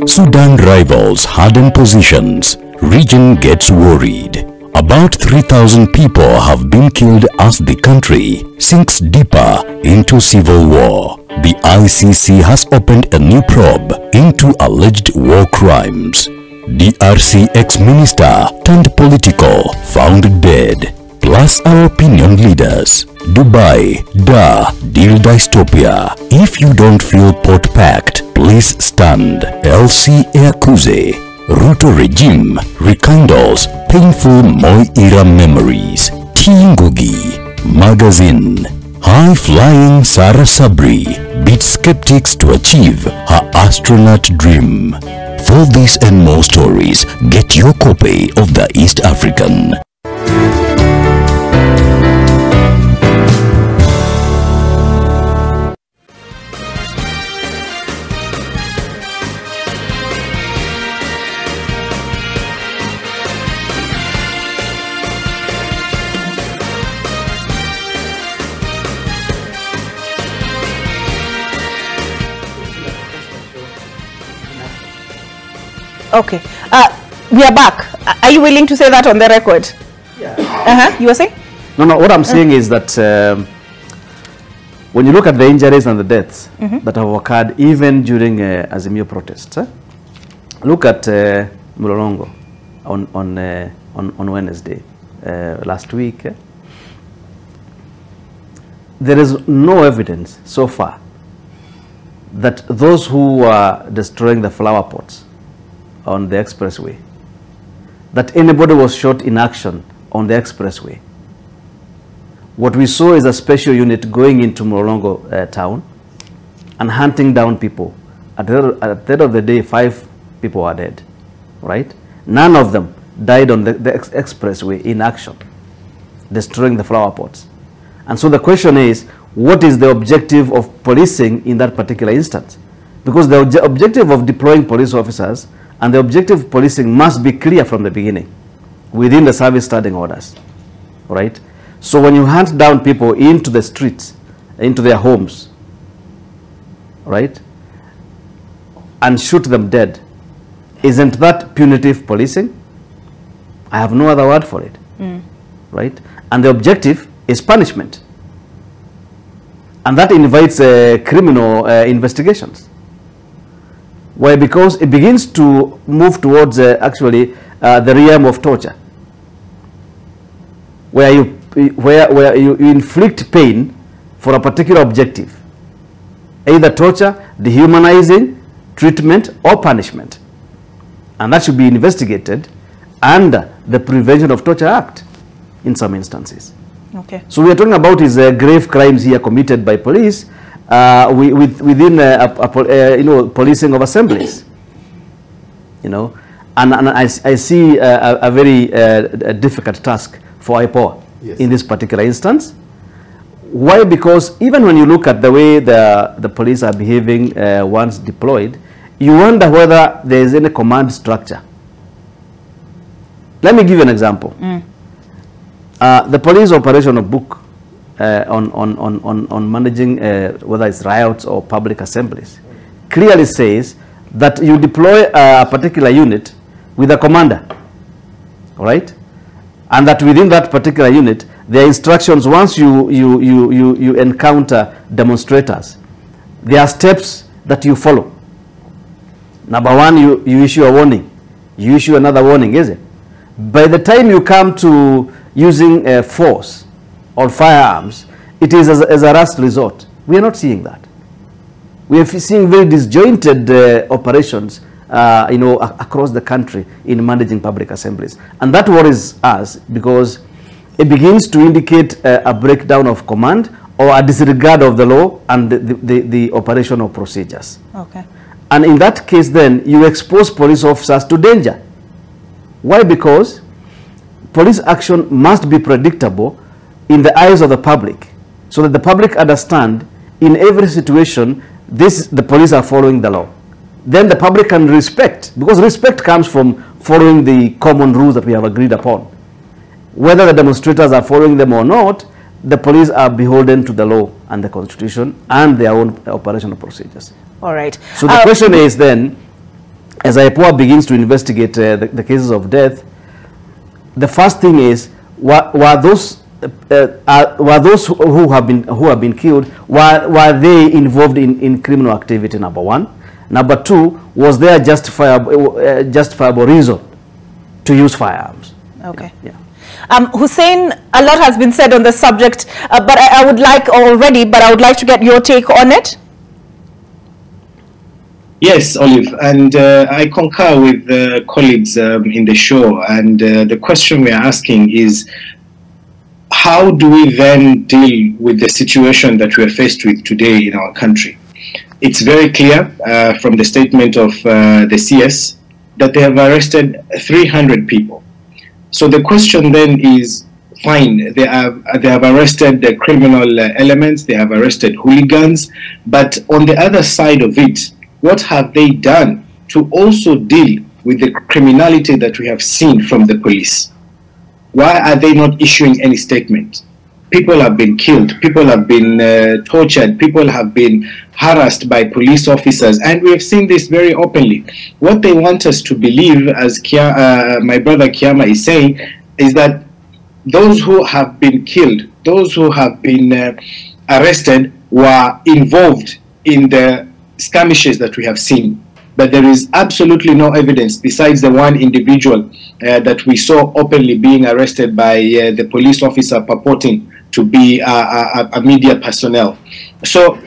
Sudan rivals harden positions. Region gets worried. About 3,000 people have been killed as the country sinks deeper into civil war. The ICC has opened a new probe into alleged war crimes. DRC ex-minister turned political found dead. Plus our opinion leaders. Dubai, deal dystopia. If you don't feel pot-packed, please stand. LC Eakuze. Ruto regime rekindles painful Moi-era memories. Tingugi magazine. High-flying Sarah Sabri beats skeptics to achieve her astronaut dream. For this and more stories, get your copy of the East African. Okay. We are back. Are you willing to say that on the record? Yeah. You were saying? No. What I'm saying is that when you look at the injuries and the deaths that have occurred even during Azimio protests, look at Mlolongo on Wednesday last week. There is no evidence so far that those who are destroying the flower pots on the expressway, that anybody was shot in action on the expressway. What we saw is a special unit going into Mlolongo town and hunting down people. At the end of the day, 5 people are dead, right? None of them died on the expressway in action, destroying the flower pots. And so the question is, what is the objective of policing in that particular instance? Because the objective of deploying police officers and the objective of policing must be clear from the beginning within the service standing orders, right? So when you hunt down people into the streets, into their homes, right, and shoot them dead, isn't that punitive policing? I have no other word for it, right? And the objective is punishment. And that invites criminal investigations. Why? Because it begins to move towards the realm of torture, where you inflict pain for a particular objective, either torture, dehumanizing, treatment, or punishment. And that should be investigated under the Prevention of Torture Act in some instances. Okay. So we are talking about is grave crimes here committed by police within policing of assemblies, and I see a very difficult task for IPOA in this particular instance. Why? Because even when you look at the way the police are behaving once deployed, you wonder whether there is any command structure. Let me give you an example. The police operational book on managing whether it's riots or public assemblies clearly says that you deploy a particular unit with a commander, right? And that within that particular unit, there are instructions. Once you encounter demonstrators, there are steps that you follow. Number one, you issue a warning. You issue another warning, is it? By the time you come to using force or firearms, it is as a last resort. We are not seeing that. We are seeing very disjointed operations, across the country in managing public assemblies. And that worries us because it begins to indicate a breakdown of command or a disregard of the law and the operational procedures. Okay. And in that case, then, you expose police officers to danger. Why? Because police action must be predictable in the eyes of the public, so that the public understand in every situation the police are following the law. Then the public can respect, because respect comes from following the common rules that we have agreed upon. Whether the demonstrators are following them or not, the police are beholden to the law and the constitution and their own operational procedures. All right. So the question is then, as IPOA begins to investigate the cases of death, the first thing is, were those who have been killed, were they involved in criminal activity? Number one. Number two, was there justifiable reason to use firearms? Okay. Yeah. Hussein, a lot has been said on the subject, but I would like to get your take on it. Yes, Olive, and I concur with colleagues in the show, and the question we are asking is, how do we then deal with the situation that we are faced with today in our country? It's very clear from the statement of the CS that they have arrested 300 people. So the question then is, fine, they have arrested the criminal elements, they have arrested hooligans, but on the other side of it, what have they done to also deal with the criminality that we have seen from the police? Why are they not issuing any statement? People have been killed, people have been tortured, people have been harassed by police officers, and we have seen this very openly. What they want us to believe, as my brother Kiama is saying, is that those who have been killed, those who have been arrested, were involved in the skirmishes that we have seen. But there is absolutely no evidence besides the one individual that we saw openly being arrested by the police officer purporting to be a media personnel. So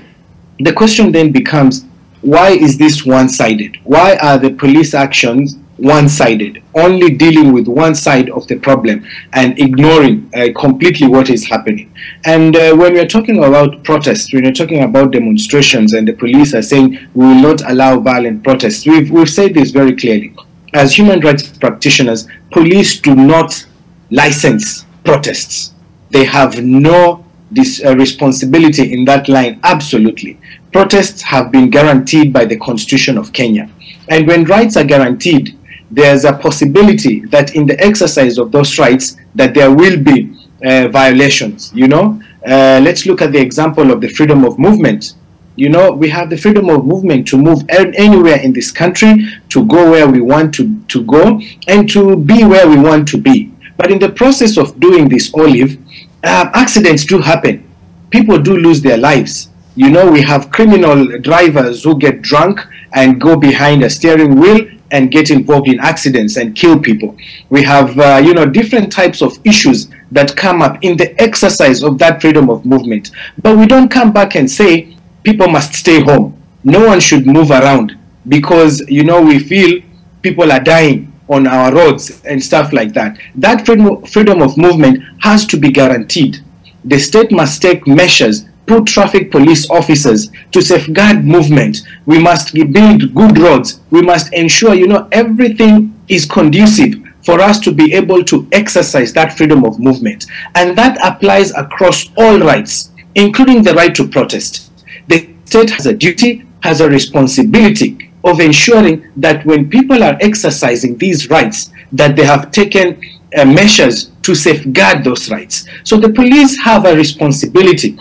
the question then becomes, why is this one-sided? Why are the police actions one-sided, only dealing with one side of the problem and ignoring completely what is happening? And when we're talking about protests, when we're talking about demonstrations and the police are saying we will not allow violent protests, we've said this very clearly. As human rights practitioners, police do not license protests. They have no responsibility in that line, absolutely. Protests have been guaranteed by the Constitution of Kenya. And when rights are guaranteed, there's a possibility that in the exercise of those rights, that there will be violations, you know. Let's look at the example of the freedom of movement. You know, we have the freedom of movement to move anywhere in this country, to go where we want to go, and to be where we want to be. But in the process of doing this, Olive, accidents do happen. People do lose their lives. You know, we have criminal drivers who get drunk and go behind a steering wheel and get involved in accidents and kill people. We have, you know, different types of issues that come up in the exercise of that freedom of movement. But we don't come back and say people must stay home. No one should move around because, you know, we feel people are dying on our roads and stuff like that. That freedom of movement has to be guaranteed. The state must take measures, put traffic police officers to safeguard movement. We must build good roads. We must ensure, you know, everything is conducive for us to be able to exercise that freedom of movement. And that applies across all rights, including the right to protest. The state has a duty, has a responsibility of ensuring that when people are exercising these rights, that they have taken measures to safeguard those rights. So the police have a responsibility,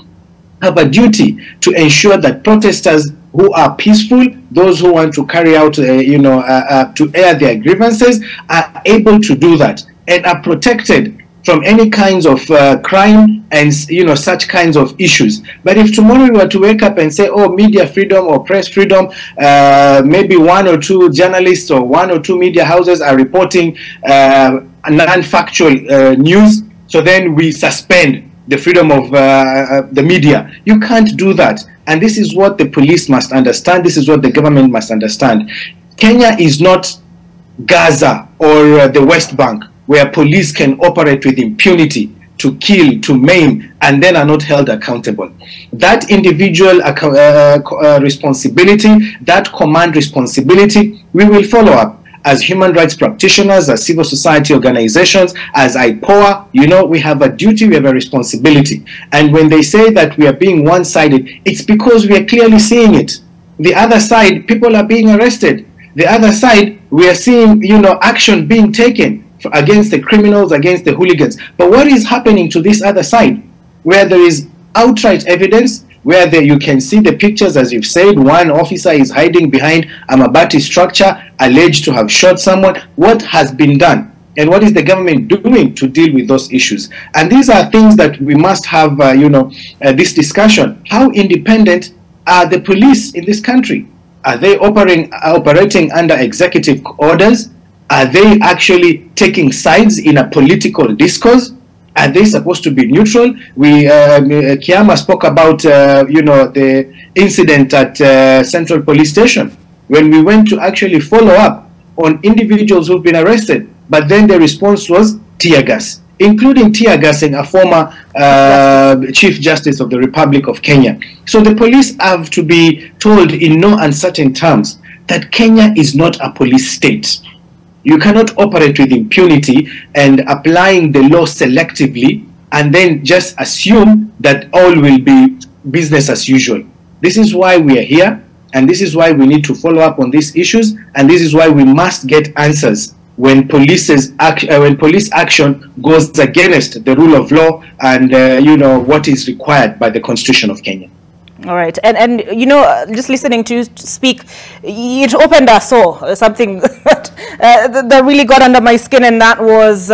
have a duty to ensure that protesters who are peaceful, those who want to carry out, to air their grievances, are able to do that and are protected from any kinds of crime and, you know, such kinds of issues. But if tomorrow we were to wake up and say, oh, media freedom or press freedom, maybe one or two journalists or one or two media houses are reporting non-factual news, so then we suspend the freedom of the media. You can't do that. And this is what the police must understand. This is what the government must understand. Kenya is not Gaza or the West Bank, where police can operate with impunity to kill, to maim, and then are not held accountable. That individual responsibility, that command responsibility, we will follow up. as human rights practitioners, as civil society organizations, as IPOA, you know, we have a duty, we have a responsibility. And when they say that we are being one-sided, it's because we are clearly seeing it. The other side, people are being arrested. The other side, we are seeing, you know, action being taken against the criminals, against the hooligans. But what is happening to this other side, where there is outright evidence, where you can see the pictures, as you've said, one officer is hiding behind a Mabati structure, alleged to have shot someone. What has been done? And what is the government doing to deal with those issues? And these are things that we must have, this discussion. How independent are the police in this country? Are they operating under executive orders? Are they actually taking sides in a political discourse? Are they supposed to be neutral? Kiama spoke about, the incident at Central Police Station, when we went to actually follow up on individuals who've been arrested, but then the response was tear gas, including tear gassing a former Chief Justice of the Republic of Kenya. So the police have to be told in no uncertain terms that Kenya is not a police state. You cannot operate with impunity and applying the law selectively and then just assume that all will be business as usual. This is why we are here, and this is why we need to follow up on these issues, and this is why we must get answers when police action goes against the rule of law and what is required by the Constitution of Kenya. All right, and you know, just listening to you speak, it opened our soul. Something that really got under my skin, and that was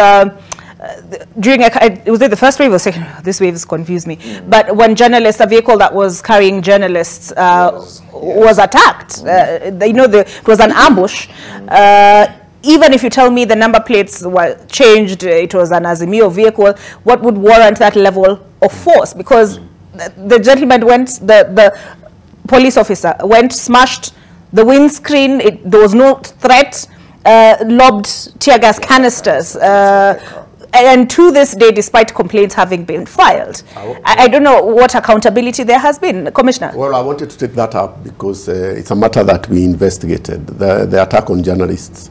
during was it the first wave or second? This wave has confused me. But when a vehicle that was carrying journalists was attacked, it was an ambush. Even if you tell me the number plates were changed, it was an Azimio vehicle, what would warrant that level of force? Because the gentleman went, the police officer went, smashed the windscreen, there was no threat, lobbed tear gas canisters. And to this day, despite complaints having been filed, I don't know what accountability there has been. Commissioner? Well, I wanted to take that up because it's a matter that we investigated, the attack on journalists.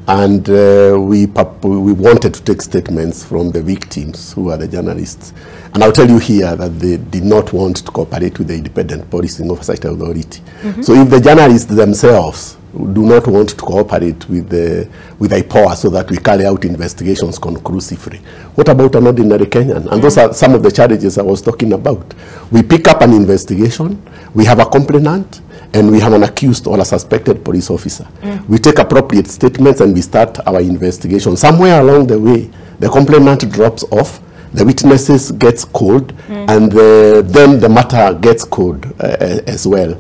And we wanted to take statements from the victims, who are the journalists. And I'll tell you here that they did not want to cooperate with the Independent Policing Oversight Authority. So if the journalists themselves do not want to cooperate with IPOA so that we carry out investigations conclusively, what about an ordinary Kenyan? And those are some of the challenges I was talking about. We pick up an investigation, we have a complainant, and we have an accused or a suspected police officer. We take appropriate statements and we start our investigation. Somewhere along the way, the complainant drops off, the witnesses gets cold, and then the matter gets cold as well.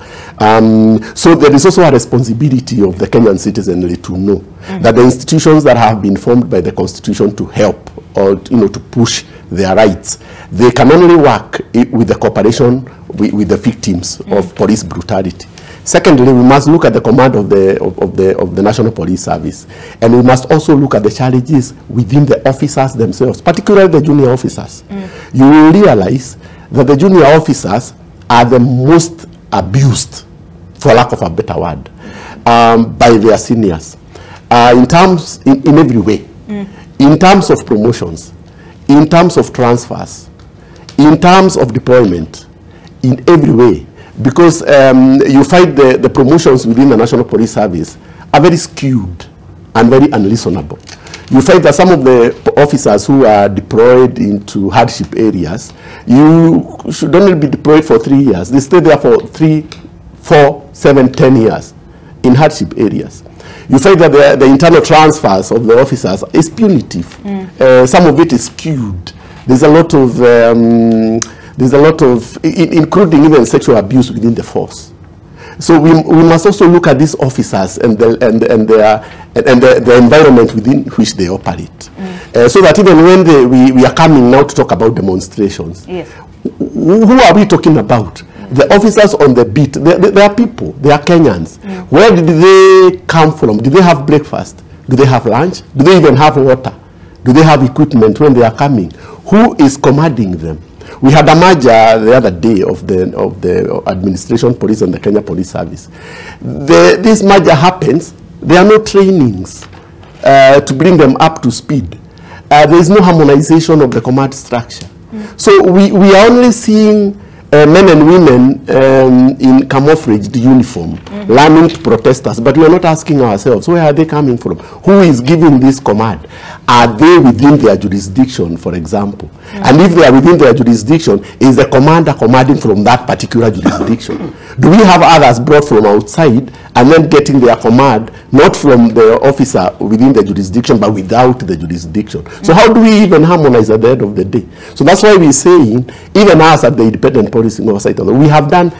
So there is also a responsibility of the Kenyan citizenry to know that the institutions that have been formed by the Constitution to help or to push their rights, they can only work with the cooperation with the victims of police brutality. Secondly, we must look at the command of the National Police Service, and we must also look at the challenges within the officers themselves, particularly the junior officers. You will realize that the junior officers are the most abused, for lack of a better word, by their seniors, in every way, in terms of promotions, in terms of transfers, in terms of deployment, in every way. Because you find the promotions within the National Police Service are very skewed and very unreasonable. You find that some of the officers who are deployed into hardship areas, you should only be deployed for 3 years. They stay there for 3, 4, 7, 10 years in hardship areas. You find that the internal transfers of the officers is punitive. Some of it is skewed. There's a lot of, including even sexual abuse within the force. So we must also look at these officers and the environment within which they operate. So that even when we are coming now to talk about demonstrations, who are we talking about? The officers on the beat, they are people, they are Kenyans. Where did they come from? Do they have breakfast? Do they have lunch? Do they even have water? Do they have equipment when they are coming? Who is commanding them? We had a merger the other day of the administration police and the Kenya Police Service. This merger happens There are no trainings to bring them up to speed. There is no harmonization of the command structure. So we are only seeing men and women in camouflaged uniform learning to protest us, but we are not asking ourselves, where are they coming from? Who is giving this command? Are they within their jurisdiction, for example? And if they are within their jurisdiction, is the commander commanding from that particular jurisdiction? Do we have others brought from outside and then getting their command, not from the officer within the jurisdiction, but without the jurisdiction? So how do we even harmonize at the end of the day? So that's why we're saying, even us at the Independent Policing Oversight, we have done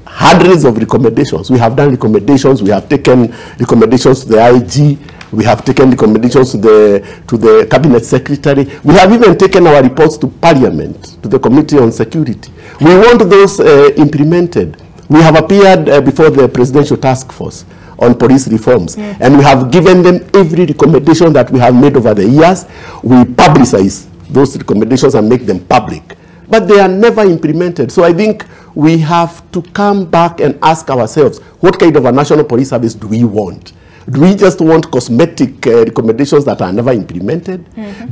hundreds of recommendations. We have done recommendations. We have taken recommendations to the IG. We have taken recommendations to the Cabinet Secretary. We have even taken our reports to Parliament, to the Committee on Security. We want those implemented. We have appeared before the Presidential Task Force on police reforms, and we have given them every recommendation that we have made over the years. We publicize those recommendations and make them public, but they are never implemented. So I think we have to come back and ask ourselves, what kind of a national police service do we want? Do we just want cosmetic recommendations that are never implemented?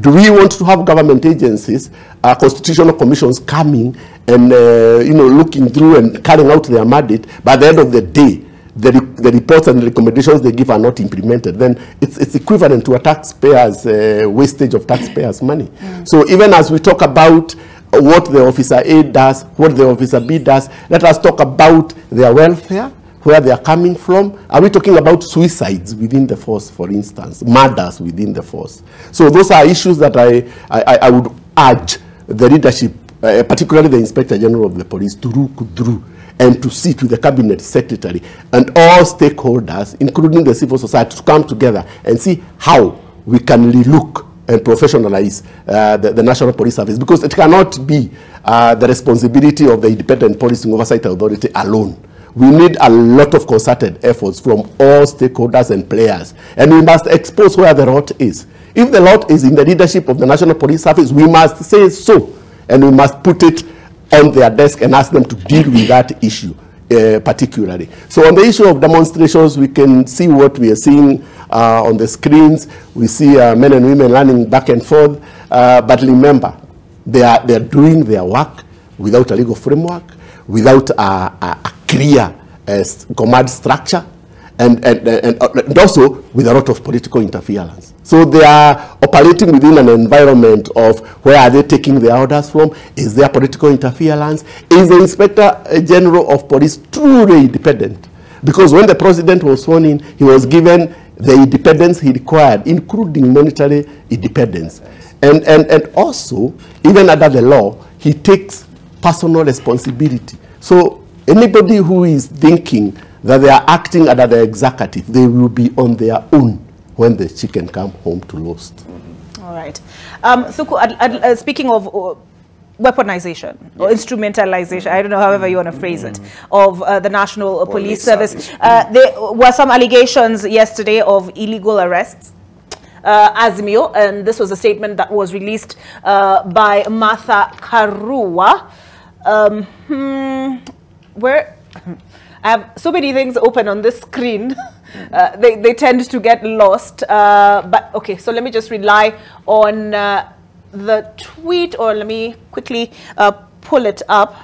Do we want to have government agencies, constitutional commissions coming and looking through and carrying out their mandate, but at the end of the day, the reports and the recommendations they give are not implemented? Then it's equivalent to a taxpayer's wastage of taxpayers' money. So even as we talk about what the officer A does, what the officer B does, let us talk about their welfare, where they are coming from. Are we talking about suicides within the force, for instance, murders within the force? So those are issues that I would urge the leadership, particularly the Inspector General of the Police, to look through and to sit with the Cabinet Secretary and all stakeholders, including the civil society, to come together and see how we can relook and professionalize the National Police Service, because it cannot be the responsibility of the Independent Policing Oversight Authority alone. We need a lot of concerted efforts from all stakeholders and players, and we must expose where the rot is. If the rot is in the leadership of the National Police Service, we must say so, and we must put it on their desk and ask them to deal with that issue particularly. So on the issue of demonstrations, we can see what we are seeing on the screens. We see men and women running back and forth, but remember, they are doing their work without a legal framework, without a clear command structure, and also with a lot of political interference. So they are operating within an environment of where are they taking their orders from? Is there political interference? Is the Inspector General of Police truly independent? Because when the President was sworn in, he was given the independence he required, including monetary independence. And also, even under the law, he takes personal responsibility. So anybody who is thinking that they are acting under the executive, they will be on their own when the chicken come home to roast. All right. Thuku, speaking of weaponization or instrumentalization, I don't know, however you want to phrase it, of the National Police Service. There were some allegations yesterday of illegal arrests. Azimio, and this was a statement that was released by Martha Karua. Where I have so many things open on this screen, they tend to get lost. But okay, so let me just rely on the tweet, or let me quickly pull it up.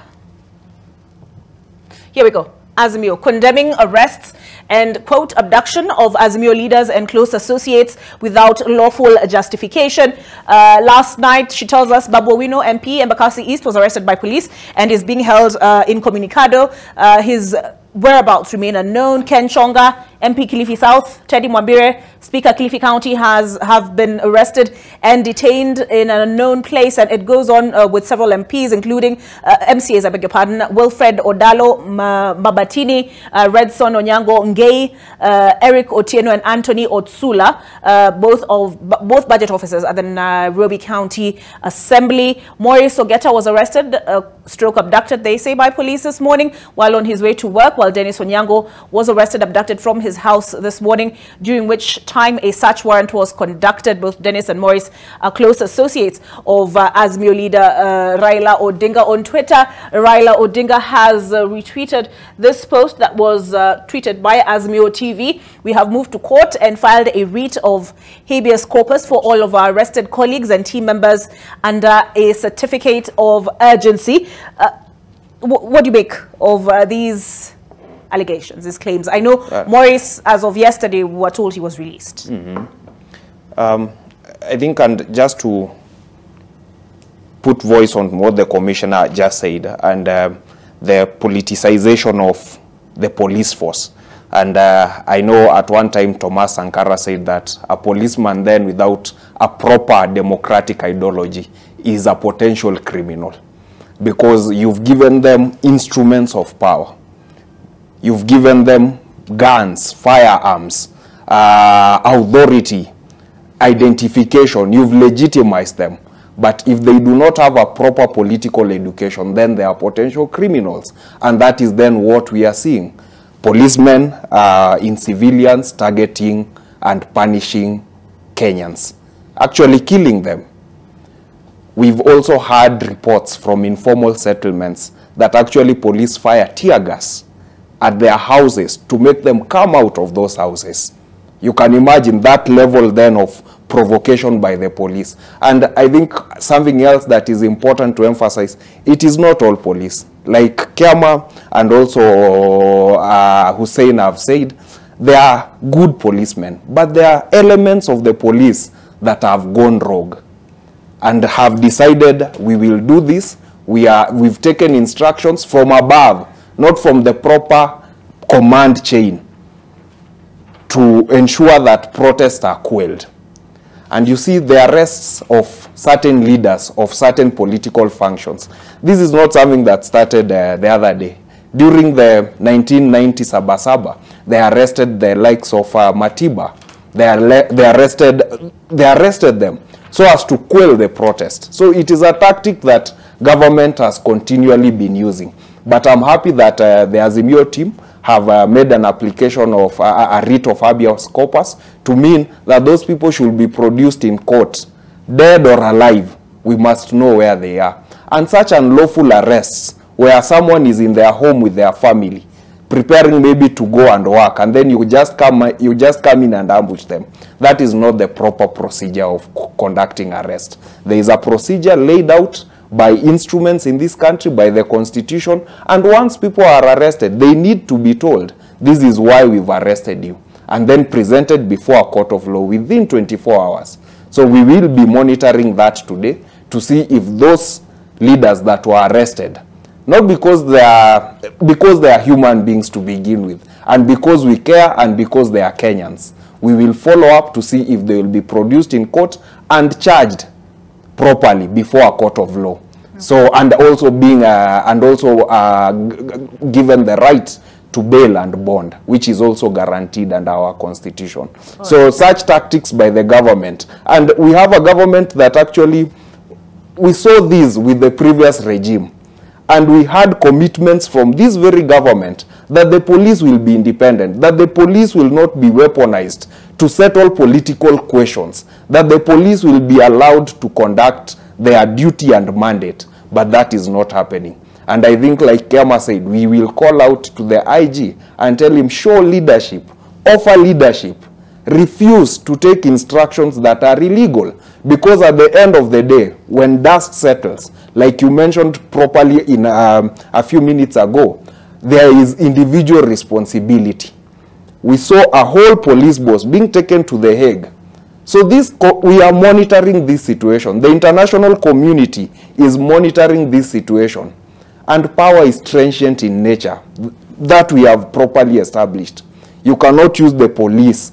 Here we go. Azimio condemning arrests and, quote, abduction of Azimio leaders and close associates without lawful justification. Last night, she tells us, Babu Owino MP Embakasi East was arrested by police and is being held incommunicado. His whereabouts remain unknown. Ken Chonga, MP Kilifi South, Teddy Mwambire, Speaker Kilifi County have been arrested and detained in an unknown place, and it goes on with several MPs, including MCAs, I beg your pardon, Wilfred Odalo Mabatini, Redson Onyango Ngei, Eric Otieno and Anthony Otsula, both budget officers at the Nairobi County Assembly. Maurice Ogeta was arrested, stroke abducted, they say, by police this morning while on his way to work, while Dennis Onyango was arrested, abducted from his his house this morning, during which time a search warrant was conducted. Both Dennis and Maurice are close associates of Azimio leader Raila Odinga. On Twitter, Raila Odinga has retweeted this post that was tweeted by Azimio TV. We have moved to court and filed a writ of habeas corpus for all of our arrested colleagues and team members under a certificate of urgency. What do you make of these allegations, these claims? I know Maurice, as of yesterday, we were told he was released. I think, and just to put voice on what the commissioner just said, and the politicization of the police force. And I know at one time Thomas Sankara said that a policeman then without a proper democratic ideology is a potential criminal, because you've given them instruments of power. You've given them guns, firearms, authority, identification. You've legitimized them. But if they do not have a proper political education, then they are potential criminals. And that is then what we are seeing. Policemen in civilians targeting and punishing Kenyans, actually killing them. We've also had reports from informal settlements that actually police fire tear gas at their houses to make them come out of those houses. You can imagine that level then of provocation by the police. And I think something else that is important to emphasize, it is not all police. Like Kiama and also Hussein have said, they are good policemen, but there are elements of the police that have gone rogue and have decided we will do this. We've taken instructions from above, not from the proper command chain, to ensure that protests are quelled. And you see the arrests of certain leaders of certain political functions. This is not something that started the other day. During the 1990 Sabasaba, they arrested the likes of Matiba. They arrested them so as to quell the protest. So it is a tactic that government has continually been using. But I'm happy that the Azimio team have made an application of a writ of habeas corpus to mean that those people should be produced in court, dead or alive. We must know where they are. And such unlawful arrests, where someone is in their home with their family, preparing maybe to go and work, and then you just come in and ambush them. That is not the proper procedure of conducting arrest. There is a procedure laid out by instruments in this country, by the constitution, and once people are arrested, they need to be told, this is why we've arrested you, and then presented before a court of law within 24 hours. So we will be monitoring that today to see if those leaders that were arrested, not because they are human beings to begin with, and because we care and because they are Kenyans, we will follow up to see if they will be produced in court and charged properly before a court of law. So, and also being given the right to bail and bond, which is also guaranteed under our constitution. So such tactics by the government, and we have a government that actually, we saw this with the previous regime, and we had commitments from this very government that the police will be independent, that the police will not be weaponized to settle political questions, that the police will be allowed to conduct their duty and mandate, but that is not happening. And I think, like Kiama said, we will call out to the IG and tell him, show leadership, offer leadership, refuse to take instructions that are illegal, because at the end of the day, when dust settles, like you mentioned properly in a few minutes ago, there is individual responsibility. We saw a whole police boss being taken to The Hague. So we are monitoring this situation. The international community is monitoring this situation. And power is transient in nature. That we have properly established. You cannot use the police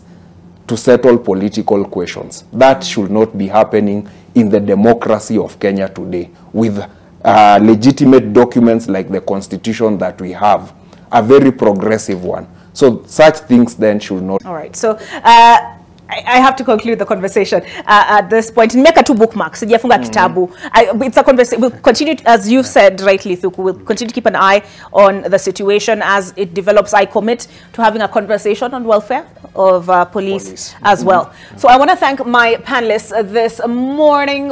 to settle political questions. That should not be happening in the democracy of Kenya today, with legitimate documents like the constitution that we have, a very progressive one. So such things then should not. All right. So I have to conclude the conversation at this point. Nimeka tu bookmarks, sijafunga kitabu. It's a conversation. We'll continue, as you've said rightly, Thuku, we'll continue to keep an eye on the situation as it develops. I commit to having a conversation on welfare of police as well. So I want to thank my panelists this morning.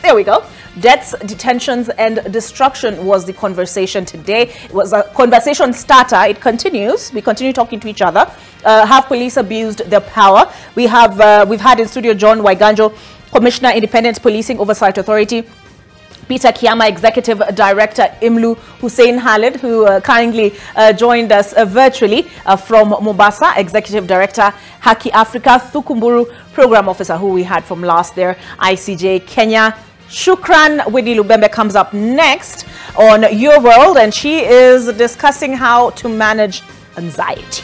There we go. Deaths, detentions, and destruction was the conversation today. It was a conversation starter. It continues. We continue talking to each other. Have police abused their power? We've had in studio John Waiganjo, Commissioner, Independent Policing Oversight Authority. Peter Kiama, Executive Director, IMLU, Hussein Khalid, who kindly joined us virtually from Mombasa, Executive Director, Haki Africa, Thukumburu, Program Officer, who we had from last there, ICJ Kenya. Shukran Winnie Lubembe comes up next on Your World, and she is discussing how to manage anxiety.